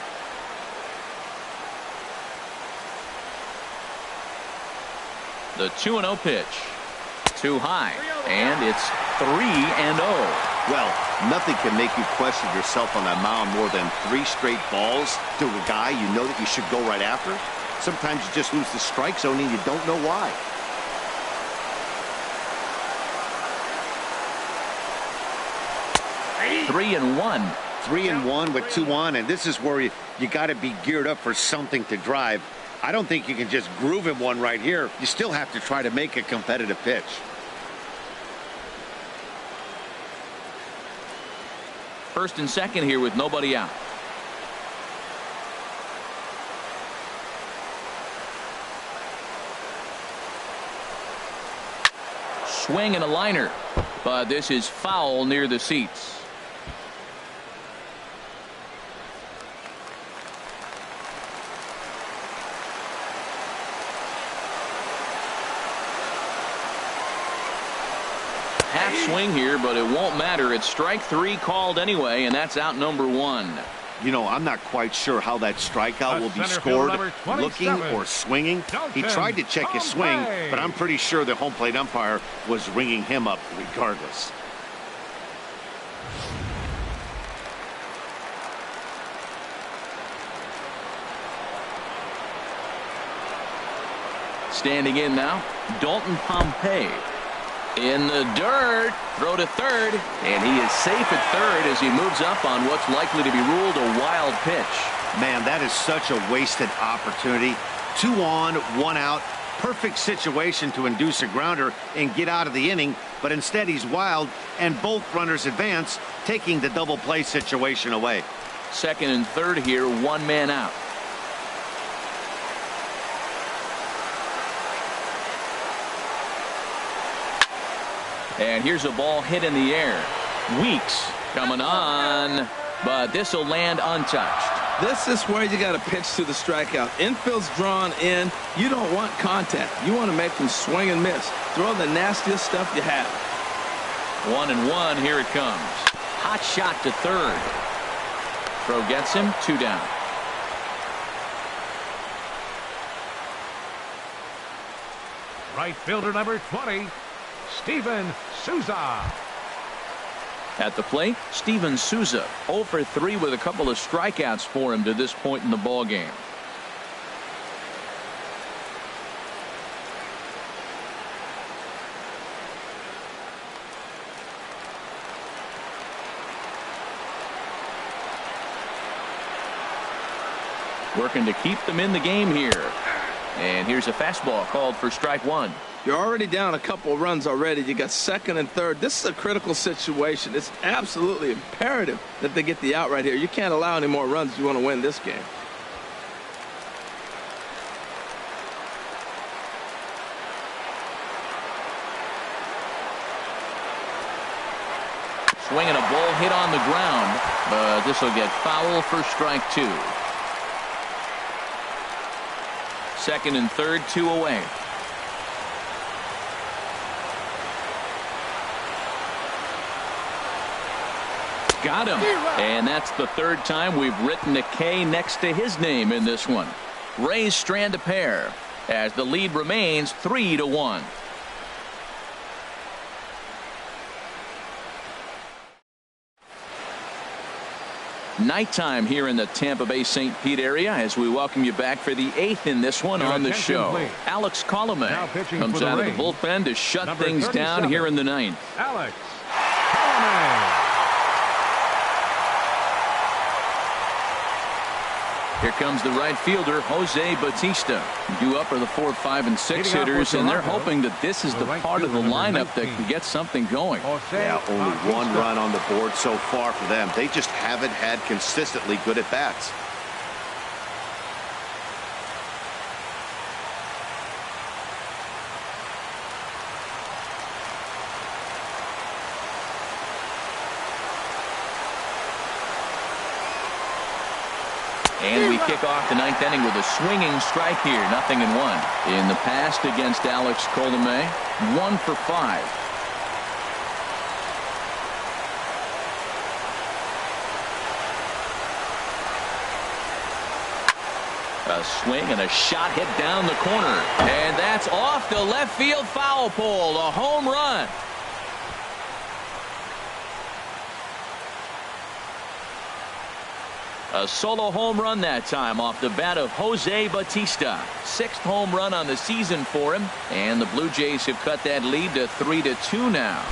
The 2-0 pitch. Too high. And it's 3-0. Well, nothing can make you question yourself on that mound more than 3 straight balls to a guy you know that you should go right after. Sometimes you just lose the strike zone and you don't know why. 3-1. 3-1 with 2 on, and this is where you got to be geared up for something to drive. I don't think you can just groove him one right here. You still have to try to make a competitive pitch. First and second here with nobody out. Swing and a liner, but this is foul near the seats. Half swing here, but it won't matter. It's strike 3 called anyway, and that's out number 1. You know, I'm not quite sure how that strikeout will be scored, looking or swinging. He tried to check his swing, but I'm pretty sure the home plate umpire was ringing him up regardless. Standing in now, Dalton Pompey. In the dirt, throw to third, and he is safe at third as he moves up on what's likely to be ruled a wild pitch. Man, that is such a wasted opportunity. 2 on, 1 out. Perfect situation to induce a grounder and get out of the inning, but instead he's wild, and both runners advance, taking the double play situation away. Second and third here, 1 man out. And here's a ball hit in the air. Weeks coming on, but this will land untouched. This is where you got to pitch to the strikeout. Infield's drawn in. You don't want contact. You want to make them swing and miss. Throw the nastiest stuff you have. 1-1, here it comes. Hot shot to third. Throw gets him, 2 down. Right fielder number 20, Steven Souza. At the plate, Steven Souza, 0 for 3 with a couple of strikeouts for him to this point in the ball game. Working to keep them in the game here. And here's a fastball called for strike 1. You're already down a couple runs already. You got second and third. This is a critical situation. It's absolutely imperative that they get the out right here. You can't allow any more runs if you want to win this game. Swinging a ball hit on the ground, but this will get foul for strike 2. Second and third, 2 away. Got him. And that's the third time we've written a K next to his name in this one. Rays strand a pair as the lead remains 3-1. Nighttime here in the Tampa Bay St. Pete area as we welcome you back for the 8th in this one on the show. Please. Alex Colomé comes out of the bullpen to shut things down here in the 9th. Alex Colomé. Here comes the right fielder, Jose Bautista. Due up are the 4, 5, and 6 hitters, and they're hoping that this is the part of the lineup that can get something going. Yeah, only 1 run on the board so far for them. They just haven't had consistently good at-bats. And we kick off the 9th inning with a swinging strike here, 0-1. In the past against Alex Colomé, 1 for 5. A swing and a shot hit down the corner. And that's off the left field foul pole, a home run. A solo home run that time off the bat of Jose Bautista. 6th home run on the season for him, and the Blue Jays have cut that lead to 3-2 now.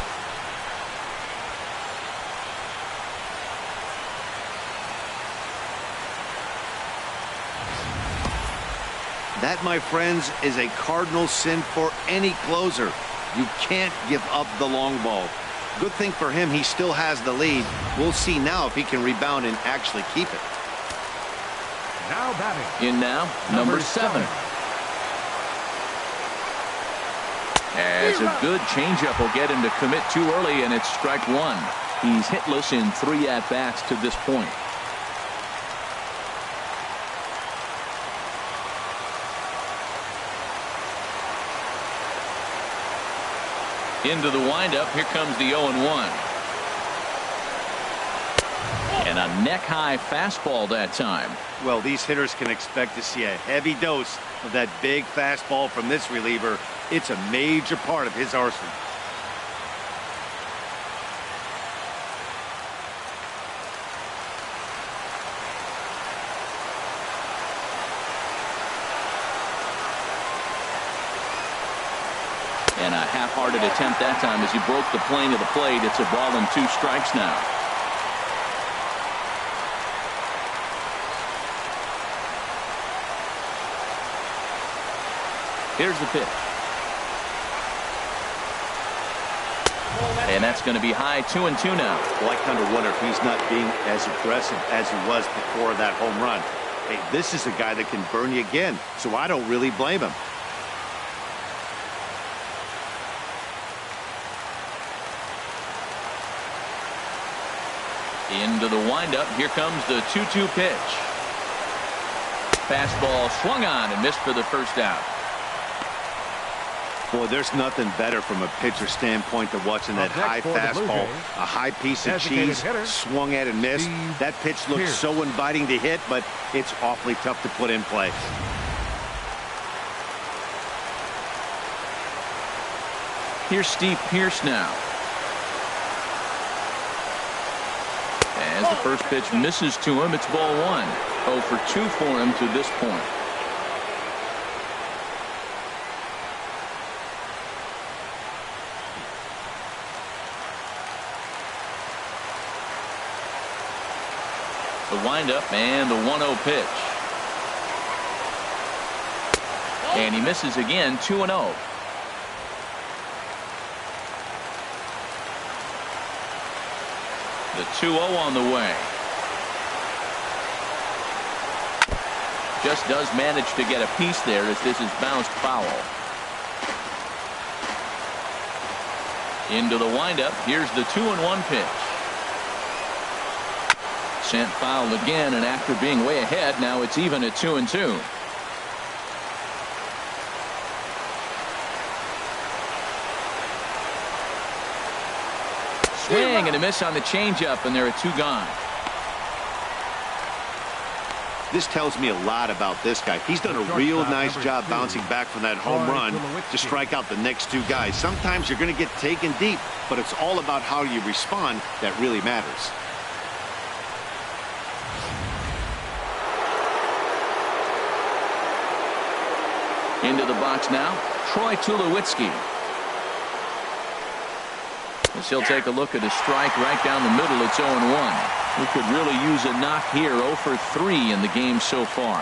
That, my friends, is a cardinal sin for any closer. You can't give up the long ball. Good thing for him, he still has the lead. We'll see now if he can rebound and actually keep it. Now batting. In now, number 7. As a good changeup will get him to commit too early, and it's strike 1. He's hitless in 3 at-bats to this point. Into the windup. Here comes the 0-1. And a neck-high fastball that time. Well, these hitters can expect to see a heavy dose of that big fastball from this reliever. It's a major part of his arsenal. And a half-hearted attempt that time as he broke the plane of the plate. It's a ball and 2 strikes now. Here's the pitch. And that's going to be high, 2-2 now. Well, I kind of wonder if he's not being as aggressive as he was before that home run. Hey, this is a guy that can burn you again, so I don't really blame him. Into the windup. Here comes the 2-2 pitch. Fastball swung on and missed for the first out. Boy, there's nothing better from a pitcher standpoint than watching that high fastball, a high piece of cheese, swung at and missed. That pitch looks so inviting to hit, but it's awfully tough to put in play. Here's Steve Pearce now. As the first pitch misses to him, it's ball 1. 0 for 2 for him to this point. The windup and the 1-0 pitch. And he misses again, 2-0. The 2-0 on the way. Just does manage to get a piece there as this is bounced foul. Into the windup. Here's the 2-1 pitch. Sent foul again, and after being way ahead, now it's even at 2-2. Swing and a miss on the changeup, and there are 2 gone. This tells me a lot about this guy. He's done a real nice job bouncing back from that home run to strike out the next 2 guys. Sometimes you're going to get taken deep, but it's all about how you respond that really matters. Into the box now, Troy Tulowitzki. As he'll take a look at a strike right down the middle. It's 0-1. We could really use a knock here. 0 for 3 in the game so far.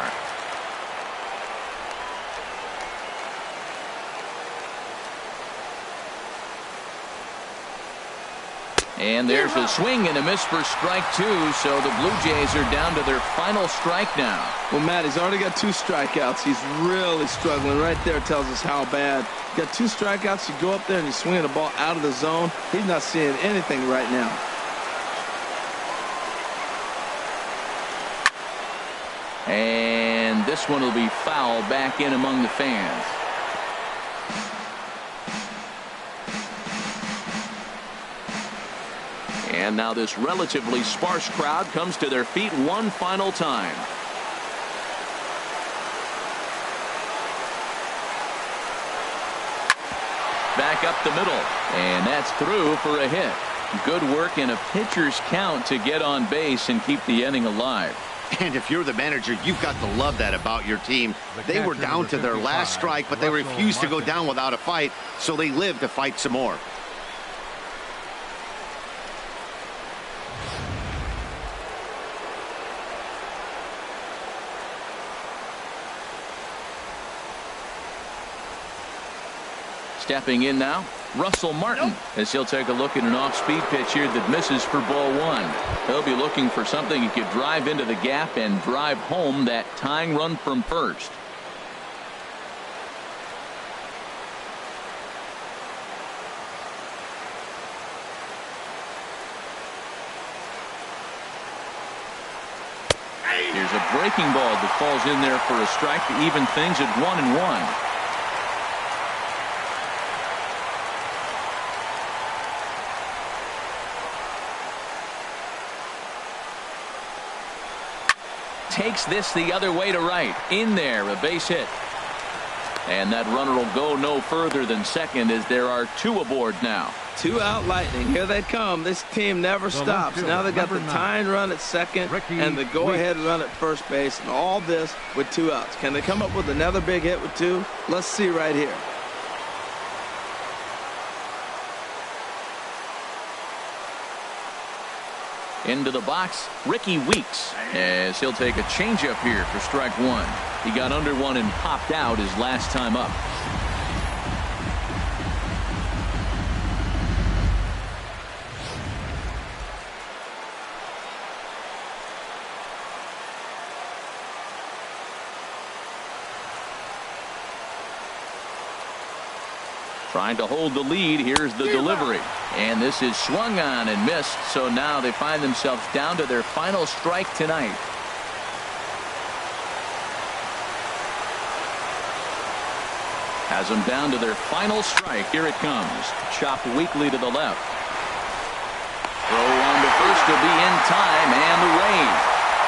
And there's a swing and a miss for strike 2. So the Blue Jays are down to their final strike now. Well, Matt, he's already got 2 strikeouts. He's really struggling. Right there tells us how bad. You got 2 strikeouts. You go up there and you swing the ball out of the zone. He's not seeing anything right now. And this one will be foul back in among the fans. And now this relatively sparse crowd comes to their feet one final time. Back up the middle, and that's through for a hit. Good work in a pitcher's count to get on base and keep the inning alive. And if you're the manager, you've got to love that about your team. They were down to their last strike, but they refused to go down without a fight, so they lived to fight some more. Stepping in now, Russell Martin, as he'll take a look at an off-speed pitch here that misses for ball one. He'll be looking for something he could drive into the gap and drive home that tying run from first. Here's a breaking ball that falls in there for a strike to even things at 1-1. Takes this the other way to right. In there, a base hit. And that runner will go no further than second as there are two aboard now. Two out Lightning. Here they come. This team never stops. Now they got the tying run at second and the go-ahead run at first base, and all this with two outs. Can they come up with another big hit with two? Let's see right here. Into the box, Ricky Weeks, as he'll take a changeup here for strike one. He got under one and popped out his last time up. Trying to hold the lead. Here's the delivery. And this is swung on and missed. So now they find themselves down to their final strike tonight. Has them down to their final strike. Here it comes. Chopped weakly to the left. Throw on to first to be in time. And the Rays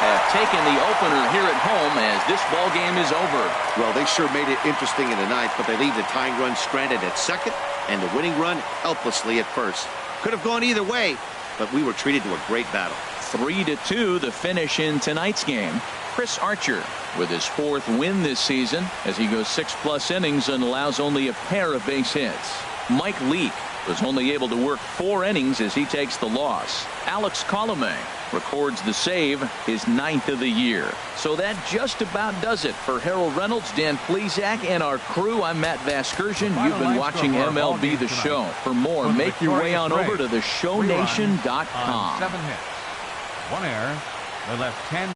have taken the opener here at home as this ball game is over. Well, they sure made it interesting in the ninth, but they leave the tying run stranded at second and the winning run helplessly at first. Could have gone either way, but we were treated to a great battle. 3-2 the finish in tonight's game. Chris Archer with his fourth win this season as he goes 6+ innings and allows only a pair of base hits. Mike Leake was only able to work 4 innings as he takes the loss. Alex Colomé records the save, his 9th of the year. So that just about does it for Harold Reynolds, Dan Plesac, and our crew. I'm Matt Vasgersian. You've been watching MLB The Show. For more, make your way on over to theshownation.com. 7 hits, 1 error. They left 10.